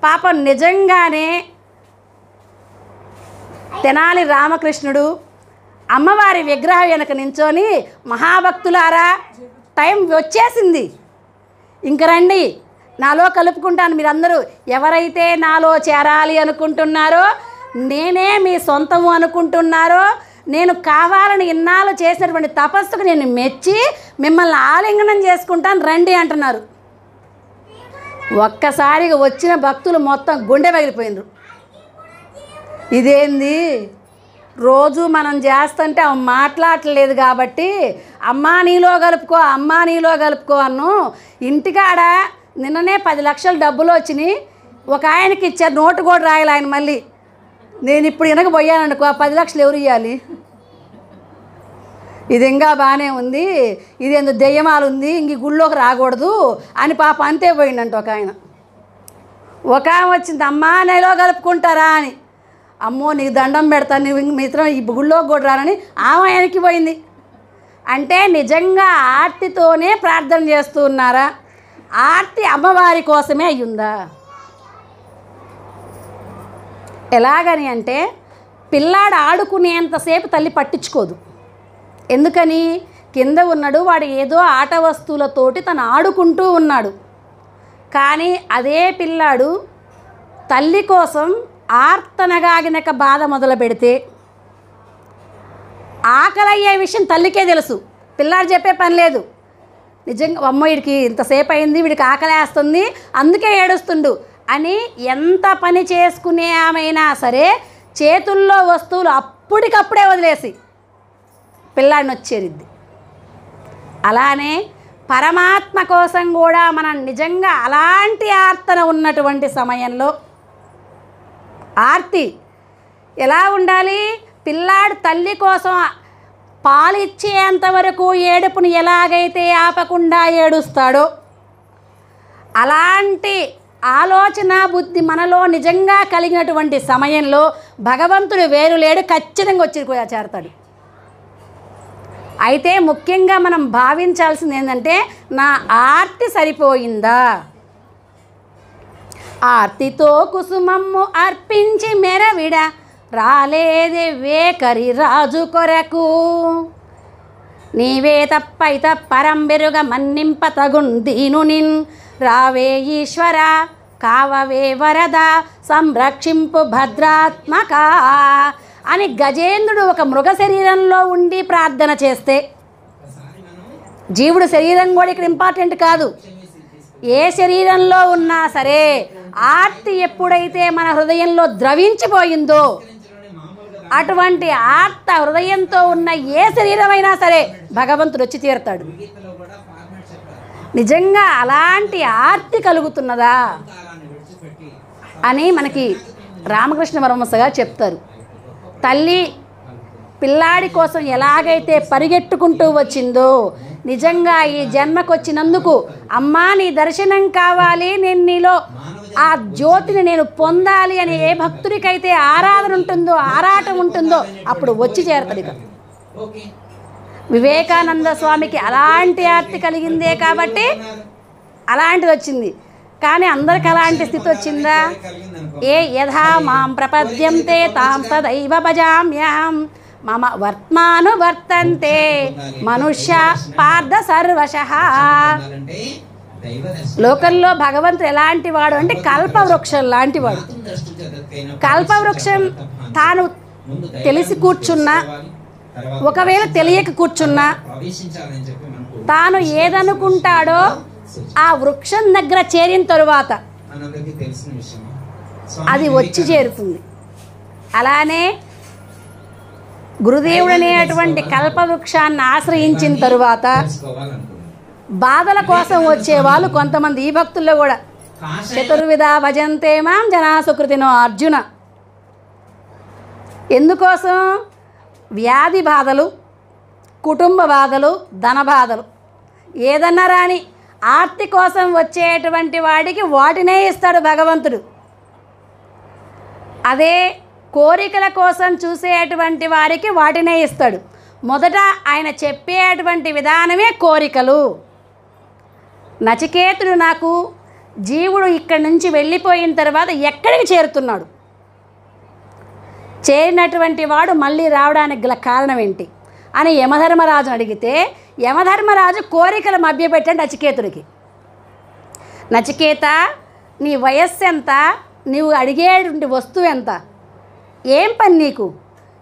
పాపం నిజంగానే తెనాలి రామకృష్ణుడు అమ్మవారి విగ్రహం వెనక నించొని, మహాభక్తులారా టైం వచ్చేసింది, ఇంక రండి నాలో కలుపుకుంటాను, మీరందరూ ఎవరైతే నాలో చేరాలి అనుకుంటున్నారో, నేనే మీ సొంతము అనుకుంటున్నారో, నేను కావాలని ఇన్నాళ్ళు చేసినటువంటి తపస్సుకు నేను మెచ్చి మిమ్మల్ని ఆలింగనం చేసుకుంటాను రండి అంటున్నారు. ఒక్కసారిగా వచ్చిన భక్తులు మొత్తం గుండె పగిలిపోయినారు. ఇదేంది, రోజు మనం చేస్తుంటే అవి మాట్లాడలేదు కాబట్టి అమ్మా నీలో కలుపుకో, అమ్మా నీలో కలుపుకో అన్ను. ఇంటికాడ నిన్ననే 10 లక్షల డబ్బులు వచ్చినాయి, ఒక ఆయనకి ఇచ్చారు, నోటు కూడా రాయాలి ఆయన. మళ్ళీ నేను ఇప్పుడు వినకపోయాననుకో ఆ 10 లక్షలు ఎవరు ఇవ్వాలి? ఇది ఇంకా బాగానే ఉంది, ఇది ఎందుకు దెయ్యమాలు ఉంది, ఇంక గుళ్ళోకి రాకూడదు అని పాప అంతే పోయిందంట. ఒక ఆయన, ఒక ఆమె వచ్చింది, అమ్మా నెలలో కలుపుకుంటారా అని. అమ్మో నీకు దండం పెడతాను, నువ్వు ఇంక మిత్రం ఈ గుళ్ళోకి కూడా రానని ఆమె ఆయనకి పోయింది. అంటే నిజంగా ఆర్తితోనే ప్రార్థన చేస్తూ ఉన్నారా? ఆర్తి అమ్మవారి కోసమే అయ్యిందా? ఎలాగని అంటే పిల్లాడు ఆడుకునేంతసేపు తల్లి పట్టించుకోదు. ఎందుకని? కింద ఉన్నాడు, వాడు ఏదో ఆట వస్తువులతోటి తను ఆడుకుంటూ ఉన్నాడు. కానీ అదే పిల్లాడు తల్లి కోసం ఆర్తనగాగినక బాధ మొదలు పెడితే ఆకలి అయ్యే విషయం తల్లికే తెలుసు, పిల్లాడు చెప్పే పని లేదు. నిజంగా అమ్మ వీడికి ఇంతసేపు అయింది, వీడికి ఆకలేస్తుంది అందుకే ఏడుస్తుండు అని ఎంత పని చేసుకునే ఆమైనా సరే చేతుల్లో వస్తువులు అప్పటికప్పుడే వదిలేసి పిల్లాడిని వచ్చేరిద్ది. అలానే పరమాత్మ కోసం కూడా మనం నిజంగా అలాంటి ఆర్తన ఉన్నటువంటి సమయంలో ఆర్తి ఎలా ఉండాలి? పిల్లాడు తల్లి కోసం పాలిచ్చేంతవరకు ఏడుపుని ఎలాగైతే ఆపకుండా ఏడుస్తాడో అలాంటి ఆలోచన బుద్ధి మనలో నిజంగా కలిగినటువంటి సమయంలో భగవంతుడు వేరు లేడు, ఖచ్చితంగా వచ్చి చేరతాడు. అయితే ముఖ్యంగా మనం భావించాల్సింది ఏంటంటే నా ఆర్తి సరిపోయిందా? ఆర్తితో కుసుమమ్ము అర్పించి మెరవిడ రాలేదే వేకరి రాజు కొరకు, నీవే తప్పైత పరంబెరుగ మన్నింప తగుందీను నిన్ రావే ఈశ్వర కావవే వరద సంరక్షింపు భద్రాత్మక అని గజేంద్రుడు ఒక మృగ శరీరంలో ఉండి ప్రార్థన చేస్తే, జీవుడు శరీరం కూడా ఇక్కడ ఇంపార్టెంట్ కాదు, ఏ శరీరంలో ఉన్నా సరే ఆర్తి ఎప్పుడైతే మన హృదయంలో ద్రవించిపోయిందో, అటువంటి ఆర్త హృదయంతో ఉన్న ఏ శరీరమైనా సరే భగవంతుడు వచ్చి తీరుతాడు. నిజంగా అలాంటి ఆర్తి కలుగుతున్నదా అని మనకి రామకృష్ణ పరమహంస గారు చెప్తారు. తల్లి పిల్లాడి కోసం ఎలాగైతే పరిగెట్టుకుంటూ వచ్చిందో, నిజంగా ఈ జన్మకు వచ్చినందుకు అమ్మా నీ దర్శనం కావాలి, నేను నీలో ఆ జ్యోతిని నేను పొందాలి అని ఏ భక్తుడికైతే ఆరాధన ఉంటుందో, ఆరాటం ఉంటుందో అప్పుడు వచ్చి చేరతాడు. ఇక వివేకానంద స్వామికి అలాంటి ఆర్తి కలిగిందే కాబట్టి అలాంటిది వచ్చింది. కానీ అందరికి అలాంటి స్థితి వచ్చిందా? ఏ యథా మాం ప్రపద్యంతే తాం తదైవ భజామ్యహం మమ వర్త్మాను వర్తంతే మనుష్య పార్థ సర్వశః. లోకంలో భగవంతుడు ఎలాంటి వాడు అంటే కల్పవృక్షం లాంటి వాడు. కల్పవృక్షం తాను తెలిసి కూర్చున్నా, ఒకవేళ తెలియక కూర్చున్నా, తాను ఏదనుకుంటాడో ఆ వృక్షం దగ్గర చేరిన తరువాత అది వచ్చి చేరుతుంది. అలానే గురుదేవుడు అనేటువంటి కల్పవృక్షాన్ని ఆశ్రయించిన తరువాత బాధల కోసం వచ్చేవాళ్ళు కొంతమంది, ఈ భక్తుల్లో కూడా చతుర్విధ భజంతే మాం జనా సుకృతినో అర్జున. ఎందుకోసం? వ్యాధి బాధలు, కుటుంబ బాధలు, ధన బాధలు, ఏదన్నా రాని ఆర్తి కోసం వచ్చేటువంటి వాడికి వాటినే ఇస్తాడు భగవంతుడు. అదే కోరికల కోసం చూసేటువంటి వారికి వాటినే ఇస్తాడు. మొదట ఆయన చెప్పేటువంటి విధానమే కోరికలు. నచికేతుడు నాకు జీవుడు ఇక్కడి నుంచి వెళ్ళిపోయిన తర్వాత ఎక్కడికి చేరుతున్నాడు, చేరినటువంటి వాడు మళ్ళీ రావడానికి గల కారణం ఏంటి అని యమధర్మరాజును అడిగితే, యమధర్మరాజు కోరికలు మభ్యపెట్టాడు నచికేతుడికి. నచికేత, నీ వయస్సు ఎంత, నీవు అడిగేటువంటి వస్తువు ఎంత, ఏం పని నీకు?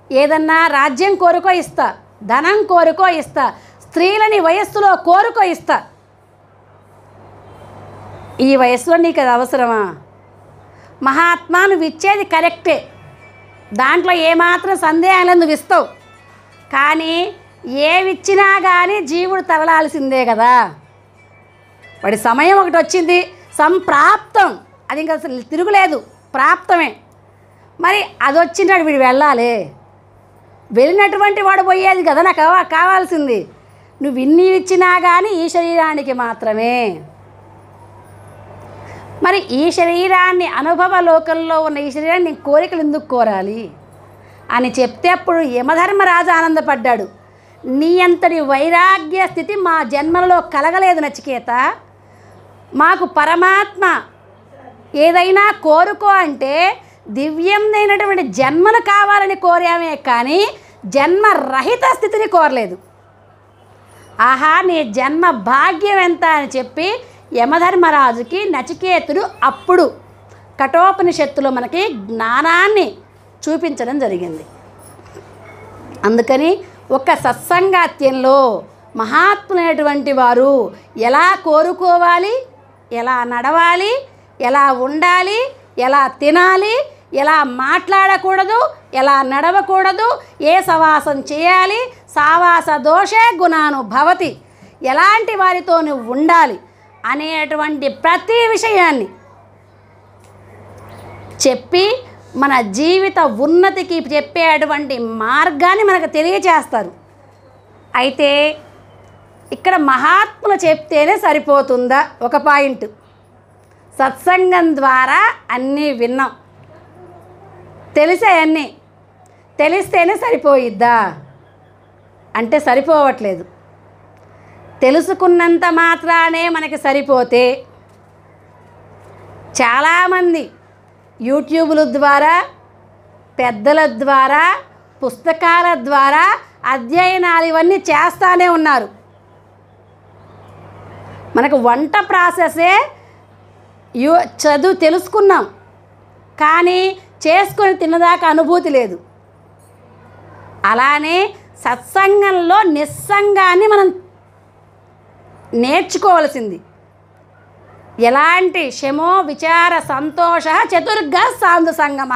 ఏదన్నా రాజ్యం కోరుకో ఇస్తా, ధనం కోరుకో ఇస్తా, స్త్రీలని వయస్సులో కోరుకో ఇస్తా. ఈ వయస్సులో నీకు అది అవసరమా? మహాత్మా నువ్వు ఇచ్చేది కరెక్టే, దాంట్లో ఏమాత్రం సందేహం లేదు, నువ్వు ఇస్తావు. కానీ ఏవిచ్చినా కానీ జీవుడు తరలాల్సిందే కదా. వాడి సమయం ఒకటి వచ్చింది, సంప్రాప్తం, అది ఇంకా అసలు తిరుగులేదు, ప్రాప్తమే. మరి అది వచ్చినాడు వీడు వెళ్ళాలి, వెళ్ళినటువంటి వాడు పోయేది కదా నాకు కావాల్సింది. నువ్వు ఇన్ని ఇచ్చినా కానీ ఈ శరీరానికి మాత్రమే. మరి ఈ శరీరాన్ని, అనుభవ లోకంలో ఉన్న ఈ శరీరాన్ని నేను కోరికలు ఎందుకు కోరాలి అని చెప్తే అప్పుడు యమధర్మరాజు ఆనందపడ్డాడు. నీ అంతటి వైరాగ్య స్థితి మా జన్మలలో కలగలేదు నచికేత. మాకు పరమాత్మ ఏదైనా కోరుకో అంటే దివ్యమైనటువంటి జన్మను కావాలని కోరామే కానీ జన్మరహిత స్థితిని కోరలేదు. ఆహా నీ జన్మ భాగ్యం ఎంత అని చెప్పి యమధర్మరాజుకి నచికేతుడు అప్పుడు కఠోపనిషత్తులో మనకి జ్ఞానాన్ని చూపించడం జరిగింది. అందుకని ఒక సత్సంగాత్యంలో మహాత్ములైనటువంటి వారు ఎలా కోరుకోవాలి, ఎలా నడవాలి, ఎలా ఉండాలి, ఎలా తినాలి, ఎలా మాట్లాడకూడదు, ఎలా నడవకూడదు, ఏ సవాసం చేయాలి, సావాస దోషే గుణాను భవతి, ఎలాంటి వారితో నువ్వు ఉండాలి అనేటువంటి ప్రతి విషయాన్ని చెప్పి మన జీవిత ఉన్నతికి చెప్పేటువంటి మార్గాన్ని మనకు తెలియచేస్తారు. అయితే ఇక్కడ మహాత్ములు చెప్తేనే సరిపోతుందా? ఒక పాయింట్, సత్సంగం ద్వారా అన్నీ విన్నాం, తెలిసాయన్నీ, తెలిస్తేనే సరిపోయిద్దా అంటే సరిపోవట్లేదు. తెలుసుకున్నంత మాత్రానే మనకి సరిపోతే చాలామంది యూట్యూబుల ద్వారా, పెద్దల ద్వారా, పుస్తకాల ద్వారా అధ్యయనాలు ఇవన్నీ చేస్తూనే ఉన్నారు. మనకు వంట ప్రాసెసే చదువు తెలుసుకున్నాం, కానీ చేసుకొని తిన్నదాకా అనుభూతి లేదు. అలానే సత్సంగంలో నిస్సంగాన్ని మనం నేర్చుకోవలసింది. ఎలాంటి శమో విచార సంతోష చతుర్గ సాందు సంగమ.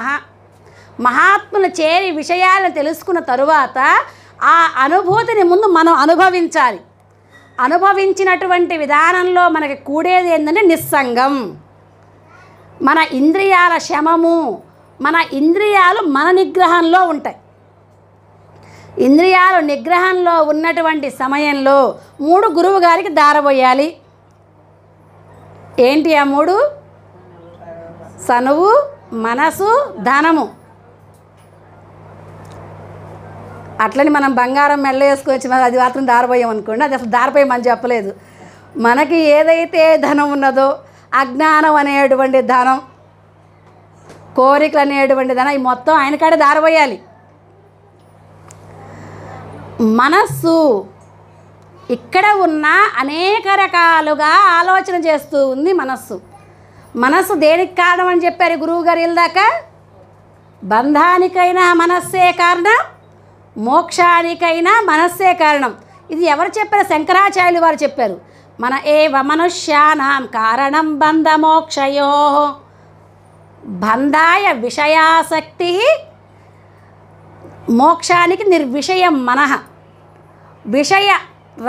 మహాత్ములు చేరి విషయాలను తెలుసుకున్న తరువాత ఆ అనుభూతిని ముందు మనం అనుభవించాలి. అనుభవించినటువంటి విధానంలో మనకి కూడేది ఏంటంటే నిస్సంగం. మన ఇంద్రియాల శమము, మన ఇంద్రియాలు మన నిగ్రహంలో ఉంటాయి. ఇంద్రియాలు నిగ్రహంలో ఉన్నటువంటి సమయంలో 3 గురువు గారికి దారబోయాలి. ఏంటి ఆ 3? సనువు, మనసు, ధనము. అట్లని మనం బంగారం మెల్ల వేసుకొచ్చి అది మాత్రం దారపోయాం అనుకోండి, అది అసలు దారపోయమని చెప్పలేదు. మనకి ఏదైతే ధనం ఉన్నదో, అజ్ఞానం అనేటువంటి ధనం, కోరికలు అనేటువంటి ధనం, ఈ మొత్తం ఆయన కాడే దారపోయాలి. మనస్సు ఇక్కడ ఉన్న అనేక రకాలుగా ఆలోచన చేస్తూ ఉంది. మనస్సు దేనికి కారణం అని చెప్పారు గురువు గారు ఇందాక? బంధానికైనా మనస్సే కారణం, మోక్షానికైనా మనస్సే కారణం. ఇది ఎవరు చెప్పారు? శంకరాచార్యులు వారు చెప్పారు. మన ఏవ మనుష్యానాం కారణం బంధమోక్షయో బంధాయ విషయాసక్తి, మోక్షానికి నిర్విషయం మనః. విషయ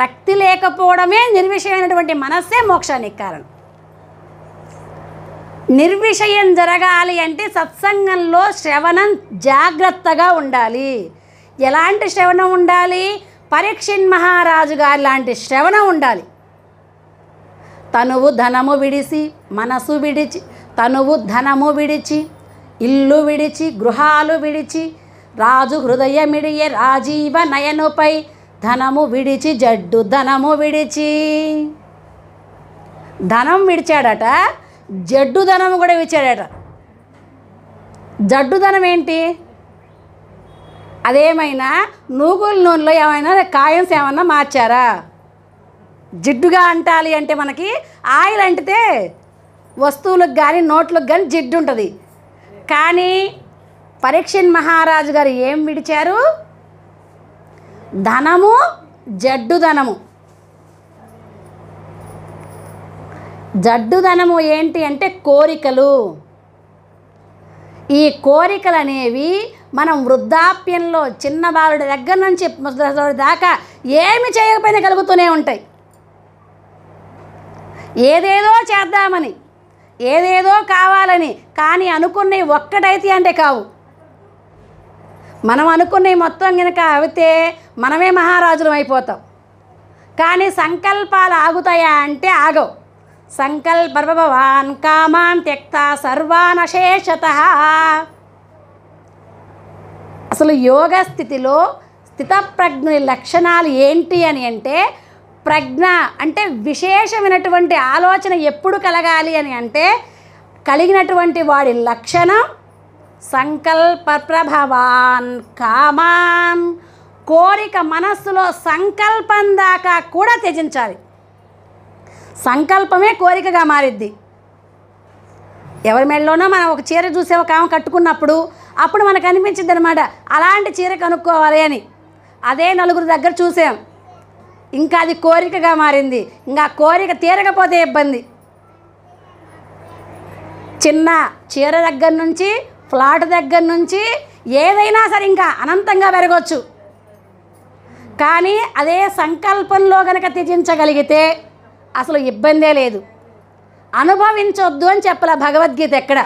రక్తి లేకపోవడమే నిర్విషయమైనటువంటి మనస్సే మోక్షానికి కారణం. నిర్విషయం జరగాలి అంటే సత్సంగంలో శ్రవణం జాగ్రత్తగా ఉండాలి. ఎలాంటి శ్రవణం ఉండాలి? పరీక్షిత్ మహారాజు గారి లాంటి శ్రవణం ఉండాలి. తనువు ధనము విడిచి, మనసు విడిచి, తనువు ధనము విడిచి, ఇల్లు విడిచి, గృహాలు విడిచి, రాజు హృదయమిడియే రాజీవ నయనుపై ధనము విడిచి, జడ్డు ధనము విడిచి. ధనం విడిచాడట, జడ్డు ధనము కూడా విడిచాడట. జడ్డు ధనం ఏంటి? అదేమైనా నూగుల నూనెలో ఏమైనా కాయన్స్ ఏమన్నా మార్చారా? జిడ్డుగా అంటాలి అంటే మనకి ఆయిల్ అంటితే వస్తువులకు కానీ నోట్లకు కానీ జిడ్డు ఉంటుంది. కానీ పరీక్షిత్ మహారాజు గారు ఏం విడిచారు? ధనము, జడ్డు ధనము. జడ్డు ధనము ఏంటి అంటే కోరికలు. ఈ కోరికలు అనేవి మనం వృద్ధాప్యంలో చిన్న బాలుడి దగ్గర నుంచి ముసలి దాకా ఏమి చేయకపోయినా కలుగుతూనే ఉంటాయి. ఏదేదో చేద్దామని, ఏదేదో కావాలని, కానీ అనుకున్నవి ఒక్కటైతే అంటే కావు. మనం అనుకున్నవి మొత్తం కనుక అయితే మనమే మహారాజులం అయిపోతాం. కానీ సంకల్పాలు ఆగుతాయా అంటే ఆగవు. సంకల్పభవాన్ కామాన్ త్యక్తా సర్వానశేషతః. అసలు యోగ స్థితిలో స్థితప్రజ్ఞుని లక్షణాలు ఏంటి అని అంటే, ప్రజ్ఞ అంటే విశేషమైనటువంటి ఆలోచన ఎప్పుడు కలగాలి అని అంటే, కలిగినటువంటి వాడి లక్షణం సంకల్ప ప్రభవాన్ కామాన్. కోరిక మనస్సులో సంకల్పం దాకా కూడా త్యజించాలి. సంకల్పమే కోరికగా మారిద్ది. ఎవరి మెడలోనో మనం ఒక చీర చూసే ఒక ఆమె కట్టుకున్నప్పుడు అప్పుడు మనకు అనిపించింది అనమాట, అలాంటి చీర కనుక్కోవాలి అని. అదే నలుగురు దగ్గర చూసాం, ఇంకా అది కోరికగా మారింది. ఇంకా కోరిక తీరకపోతే ఇబ్బంది. చిన్న చీర దగ్గర నుంచి, ఫ్లాట్ దగ్గర నుంచి ఏదైనా సరే ఇంకా అనంతంగా పెరగవచ్చు. కానీ అదే సంకల్పంలో కనుక త్యజించగలిగితే అసలు ఇబ్బందే లేదు. అనుభవించొద్దు అని చెప్పలే భగవద్గీత ఎక్కడ.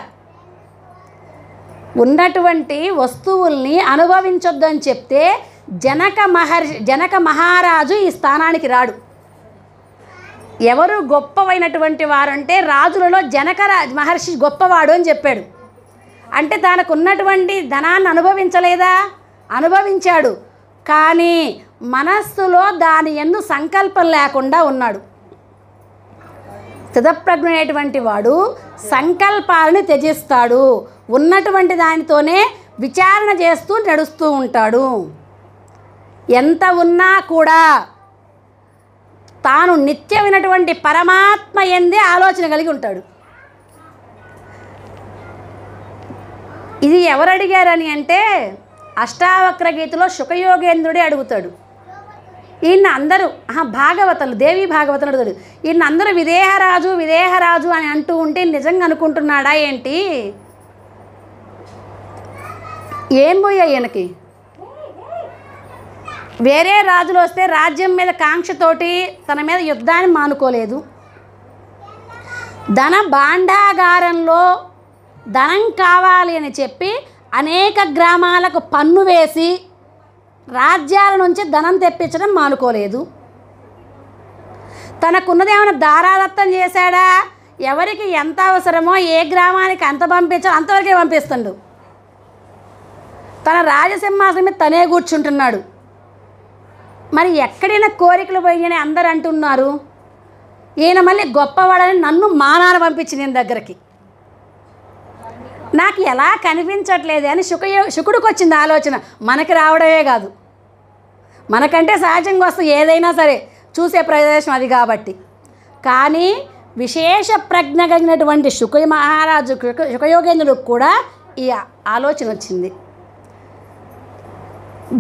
ఉన్నటువంటి వస్తువుల్ని అనుభవించొద్దు అని చెప్తే జనక మహారాజు ఈ స్థానానికి రాడు. ఎవరు గొప్పవైనటువంటి వారంటే రాజులలో జనక మహర్షి గొప్పవాడు అని చెప్పాడు. అంటే తనకు ఉన్నటువంటి ధనాన్ని అనుభవించలేదా? అనుభవించాడు. కానీ మనస్సులో దాని యందు సంకల్పం లేకుండా ఉన్నాడు. స్థితప్రజ్ఞుడైనటువంటి వాడు సంకల్పాలను త్యజిస్తాడు. ఉన్నటువంటి దానితోనే విచారణ చేస్తూ నడుస్తూ ఉంటాడు. ఎంత ఉన్నా కూడా తాను నిత్యమైనటువంటి పరమాత్మ ఎందే ఆలోచన కలిగి ఉంటాడు. ఇది ఎవరు అడిగారని అంటే అష్టావక్ర గీతలో శుకయోగేంద్రుడే అడుగుతాడు. ఈయన అందరూ భాగవతలు దేవి భాగవతలు అడుగుతాడు. ఈయన అందరూ విదేహరాజు విదేహరాజు అని అంటూ ఉంటే నిజంగా అనుకుంటున్నాడా ఏంటి? ఏం పోయాయి ఈయనకి? వేరే రాజులు వస్తే రాజ్యం మీద కాంక్షతోటి తన మీద యుద్ధాన్ని మానుకోలేదు. ధన భాండాగారంలో ధనం కావాలి అని చెప్పి అనేక గ్రామాలకు పన్ను వేసి రాజ్యాల నుంచి ధనం తెప్పించడం మానుకోలేదు. తనకున్నదేమైనా దారాదత్తం చేశాడా? ఎవరికి ఎంత అవసరమో ఏ గ్రామానికి అంత పంపించాలో అంతవరకే పంపిస్తుండు. తన రాజసింహాసనం మీద తనే కూర్చుంటున్నాడు. మరి ఎక్కడైనా కోరికలు పోయినాయని అందరు అంటున్నారు. ఈయన మళ్ళీ గొప్పవాడని నన్ను మానాన పంపించి నేను దగ్గరికి నాకు ఎలా కనిపించట్లేదు అని శుకుడికి వచ్చింది ఆలోచన. మనకి రావడమే కాదు, మనకంటే సహజంగా వస్తే ఏదైనా సరే చూసే ప్రదేశం అది కాబట్టి. కానీ విశేష ప్రజ్ఞ కలిగినటువంటి శుకయోగేంద్రుడికి కూడా ఈ ఆలోచన వచ్చింది.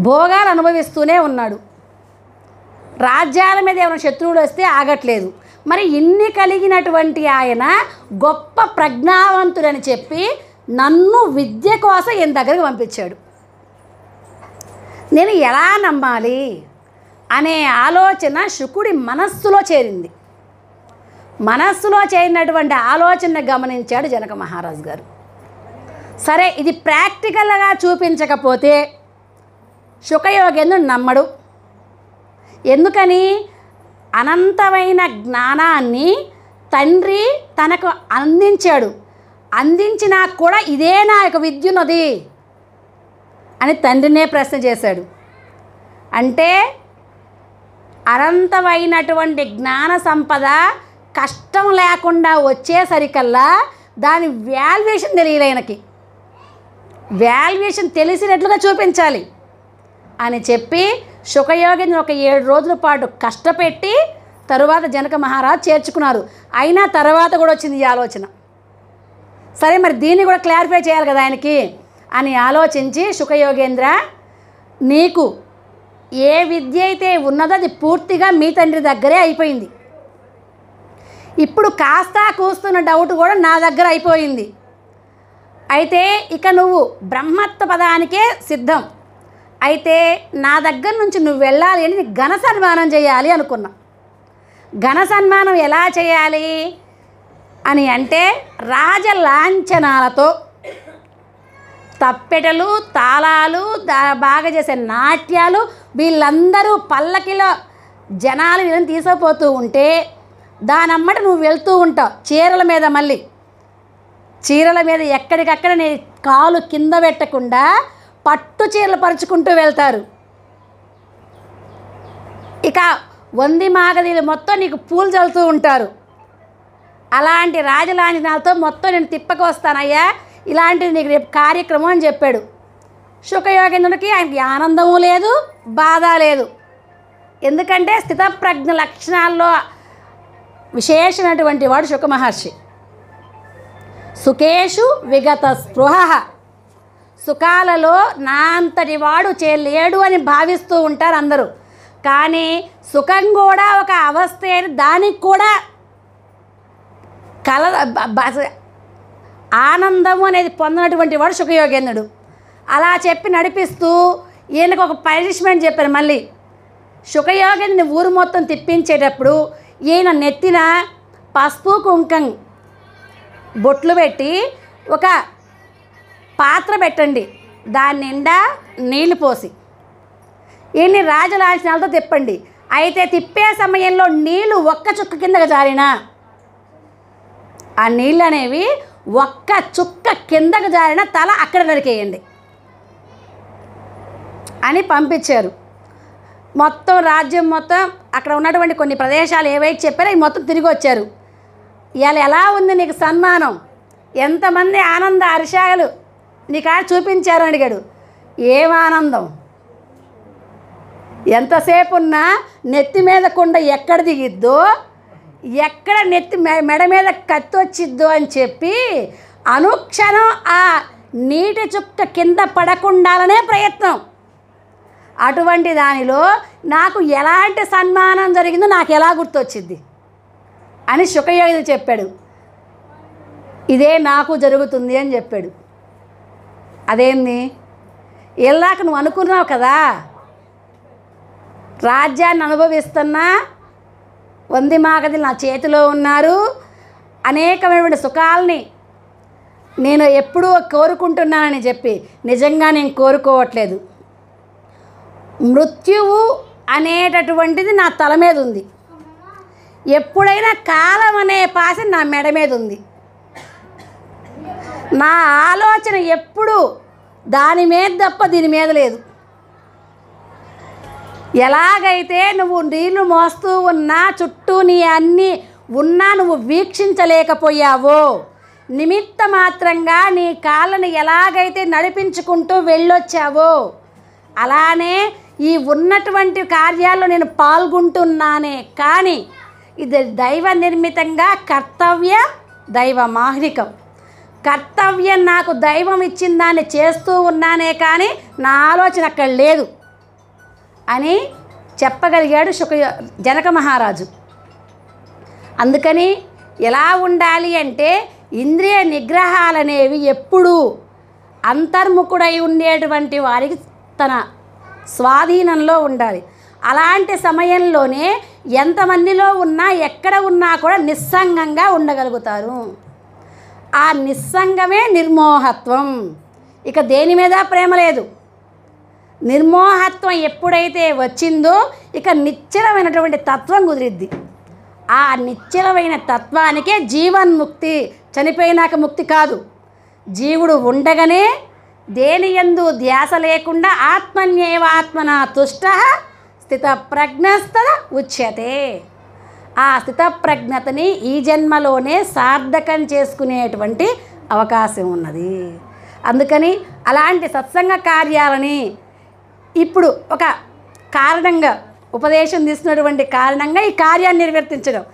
భోగాలు అనుభవిస్తూనే ఉన్నాడు. రాజ్యాల మీద ఏమైనా శత్రువులు వస్తే ఆగట్లేదు. మరి ఇన్ని కలిగినటువంటి ఆయన గొప్ప ప్రజ్ఞావంతుడని చెప్పి నన్ను విద్య కోసం ఈయన దగ్గరికి పంపించాడు. నేను ఎలా నమ్మాలి అనే ఆలోచన శుకుడి మనస్సులో చేరింది. మనస్సులో చేరినటువంటి ఆలోచన గమనించాడు జనక మహారాజు గారు. సరే, ఇది ప్రాక్టికల్గా చూపించకపోతే శుకయోగేంద్రుడు నమ్మడు. ఎందుకని? అనంతమైన జ్ఞానాన్ని తండ్రి తనకు అందించాడు. అందించినా కూడా ఇదే నా యొక్క విద్యున్నది అని తండ్రినే ప్రశ్న చేశాడు. అంటే అనంతమైనటువంటి జ్ఞాన సంపద కష్టం లేకుండా వచ్చేసరికల్లా దాని వాల్యుయేషన్ తెలియదు. ఆయనకి వాల్యుయేషన్ తెలిసినట్లుగా చూపించాలి అని చెప్పి శుకయోగిని ఒక 7 రోజుల పాటు కష్టపెట్టి తరువాత జనక మహారాజు చేర్చుకున్నారు. అయినా తర్వాత కూడా వచ్చింది ఈ ఆలోచన. సరే, మరి దీన్ని కూడా క్లారిఫై చేయాలి కదా ఆయనకి అని ఆలోచించి, శుకయోగేంద్ర, నీకు ఏ విద్య అయితే ఉన్నదో అది పూర్తిగా మీ తండ్రి దగ్గరే అయిపోయింది. ఇప్పుడు కాస్త కూస్తున్న డౌట్ కూడా నా దగ్గర అయిపోయింది. అయితే ఇక నువ్వు బ్రహ్మత్వ పదానికే సిద్ధం. అయితే నా దగ్గర నుంచి నువ్వు వెళ్ళాలి అని ఘన సన్మానం చేయాలి అనుకున్నా. ఘన సన్మానం ఎలా చేయాలి అని అంటే రాజలాంఛనాలతో తప్పెటలు, తాళాలు, బాగా చేసే నాట్యాలు, వీళ్ళందరూ పల్లకిలో జనాలు వీళ్ళని తీసుకుపోతూ ఉంటే దానమ్మట నువ్వు వెళ్తూ ఉంటావు. చీరల మీద మళ్ళీ చీరల మీద ఎక్కడికక్కడ నీ కాలు కింద పెట్టకుండా పట్టు చీరలు పరుచుకుంటూ వెళ్తారు. ఇక వంది మాగదీలు మొత్తం నీకు పూలు చల్లుతూ ఉంటారు. అలాంటి రాజలాంఛనాలతో మొత్తం నేను తిప్పకు వస్తానయ్యా, ఇలాంటిది నీకు రేపు కార్యక్రమం అని చెప్పాడు. శుకయోగేంద్రుడికి ఆయనకి ఆనందము లేదు, బాధ లేదు. ఎందుకంటే స్థితప్రజ్ఞ లక్షణాల్లో విశేషమైనటువంటి వాడు శుక మహర్షి. సుఖేషు విగత స్పృహ, సుఖాలలో నా అంతటి వాడు లేడు అని భావిస్తూ ఉంటారు అందరూ. కానీ సుఖం కూడా ఒక అవస్థ అని దానికి కూడా ఆనందము అనేది పొందినటువంటి వాడు శుకయోగేంద్రుడు. అలా చెప్పి నడిపిస్తూ ఈయనకు ఒక పనిష్మెంట్ చెప్పారు. మళ్ళీ శుకయోగేంద్రుని ఊరు మొత్తం తిప్పించేటప్పుడు ఈయన నెత్తిన పసుపు కుంకం బొట్లు పెట్టి ఒక పాత్ర పెట్టండి, దాని నిండా నీళ్లు పోసి ఈయన్ని రాజలాంఛనాలతో తిప్పండి. అయితే తిప్పే సమయంలో నీళ్లు ఒక్క చుక్క కిందకు జారినా ఆ నీళ్ళు అనేవి ఒక్క చుక్క కిందకు జారిన తల అక్కడ నరికేయండి అని పంపించారు. మొత్తం రాజ్యం మొత్తం అక్కడ ఉన్నటువంటి కొన్ని ప్రదేశాలు ఏవైతే చెప్పారో అవి మొత్తం తిరిగి వచ్చారు. ఇవాళ ఎలా ఉంది నీకు సన్మానం, ఎంతమంది ఆనంద హర్షాలు నీకు చూపించారు అడిగాడు. ఏం ఆనందం, ఎంతసేపు ఉన్నా నెత్తి మీద కుండ ఎక్కడ దిగిద్దో, ఎక్కడ నెత్తి మెడ మీద కత్తి వచ్చిద్దో అని చెప్పి అనుక్షణం ఆ నీటి చుక్క కింద పడకుండాలనే ప్రయత్నం. అటువంటి దానిలో నాకు ఎలాంటి సన్మానం జరిగిందో నాకు ఎలా గుర్తొచ్చింది అని శుకయోగి చెప్పాడు. ఇదే నాకు జరుగుతుంది అని చెప్పాడు. అదేంది, ఇలాక నువ్వు అనుకున్నావు కదా, రాజ్యాన్ని అనుభవిస్తున్నా వంది మాగదులు నా చేతిలో ఉన్నారు, అనేకమైనటువంటి సుఖాలని నేను ఎప్పుడూ కోరుకుంటున్నానని చెప్పి నిజంగా నేను కోరుకోవట్లేదు. మృత్యువు అనేటటువంటిది నా తల మీద ఉంది. ఎప్పుడైనా కాలం అనే పాశ నా మెడ మీద ఉంది. నా ఆలోచన ఎప్పుడు దాని మీద తప్ప దీని మీద లేదు. ఎలాగైతే నువ్వు నీళ్లు మోస్తూ ఉన్నా చుట్టూ నీ అన్నీ ఉన్నా నువ్వు వీక్షించలేకపోయావో, నిమిత్త మాత్రంగా నీ కాళ్ళని ఎలాగైతే నడిపించుకుంటూ వెళ్ళొచ్చావో, అలానే ఈ ఉన్నటువంటి కార్యాల్లో నేను పాల్గొంటున్నానే కానీ ఇది దైవ నిర్మితంగా కర్తవ్య దైవ మాహ్రికం. కర్తవ్యం నాకు దైవం ఇచ్చిన దాన్ని చేస్తూ ఉన్నానే కానీ నా ఆలోచన అక్కడ లేదు అని చెప్పగలిగాడు జనక మహారాజు. అందుకని ఎలా ఉండాలి అంటే ఇంద్రియ నిగ్రహాలనేవి ఎప్పుడూ అంతర్ముఖుడై ఉండేటువంటి వారికి తన స్వాధీనంలో ఉండాలి. అలాంటి సమయంలోనే ఎంతమందిలో ఉన్నా ఎక్కడ ఉన్నా కూడా నిస్సంగంగా ఉండగలుగుతారు. ఆ నిస్సంగమే నిర్మోహత్వం. ఇక దేని మీద ప్రేమ లేదు. నిర్మోహత్వం ఎప్పుడైతే వచ్చిందో ఇక నిశ్చలమైనటువంటి తత్వం కుదిరిద్ది. ఆ నిశ్చలమైన తత్వానికే జీవన్ముక్తి. చనిపోయినాక ముక్తి కాదు. జీవుడు ఉండగానే దేని యందు ధ్యాస లేకుండా ఆత్మన్యేవాత్మన తుష్ట స్థితప్రజ్ఞస్తద ఉచ్యతే. ఆ స్థితప్రజ్ఞతని ఈ జన్మలోనే సార్థకం చేసుకునేటువంటి అవకాశం ఉన్నది. అందుకని అలాంటి సత్సంగ కార్యాలని ఇప్పుడు ఒక కారణంగా ఉపదేశం తీసుకున్నటువంటి కారణంగా ఈ కార్యాన్ని నిర్వర్తించడం,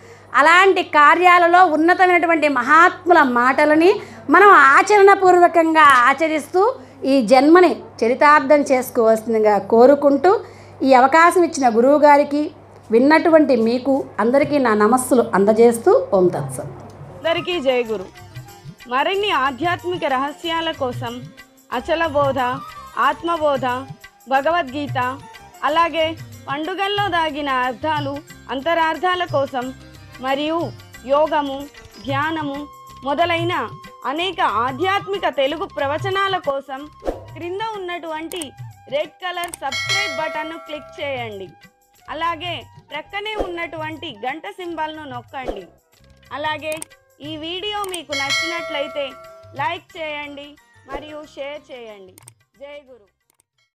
అలాంటి కార్యాలలో ఉన్నతమైనటువంటి మహాత్ముల మాటలని మనం ఆచరణపూర్వకంగా ఆచరిస్తూ ఈ జన్మని చరితార్థం చేసుకోవాల్సిందిగా కోరుకుంటూ ఈ అవకాశం ఇచ్చిన గురువు గారికి, విన్నటువంటి మీకు అందరికీ నా నమస్సులు అందజేస్తూ ఓం తత్సత్. అందరికీ జయ గురు. మరిన్ని ఆధ్యాత్మిక రహస్యాల కోసం అచల బోధ, ఆత్మబోధ, భగవద్గీత, అలాగే పండుగల్లో దాగిన అర్థాలు, అంతరార్థాల కోసం మరియు యోగము, ధ్యానము మొదలైన అనేక ఆధ్యాత్మిక తెలుగు ప్రవచనాల కోసం క్రింద ఉన్నటువంటి రెడ్ కలర్ సబ్స్క్రైబ్ బటన్ను క్లిక్ చేయండి. అలాగే ప్రక్కనే ఉన్నటువంటి గంట సింబల్ను నొక్కండి. అలాగే ఈ వీడియో మీకు నచ్చినట్లయితే లైక్ చేయండి మరియు షేర్ చేయండి. జై గురు.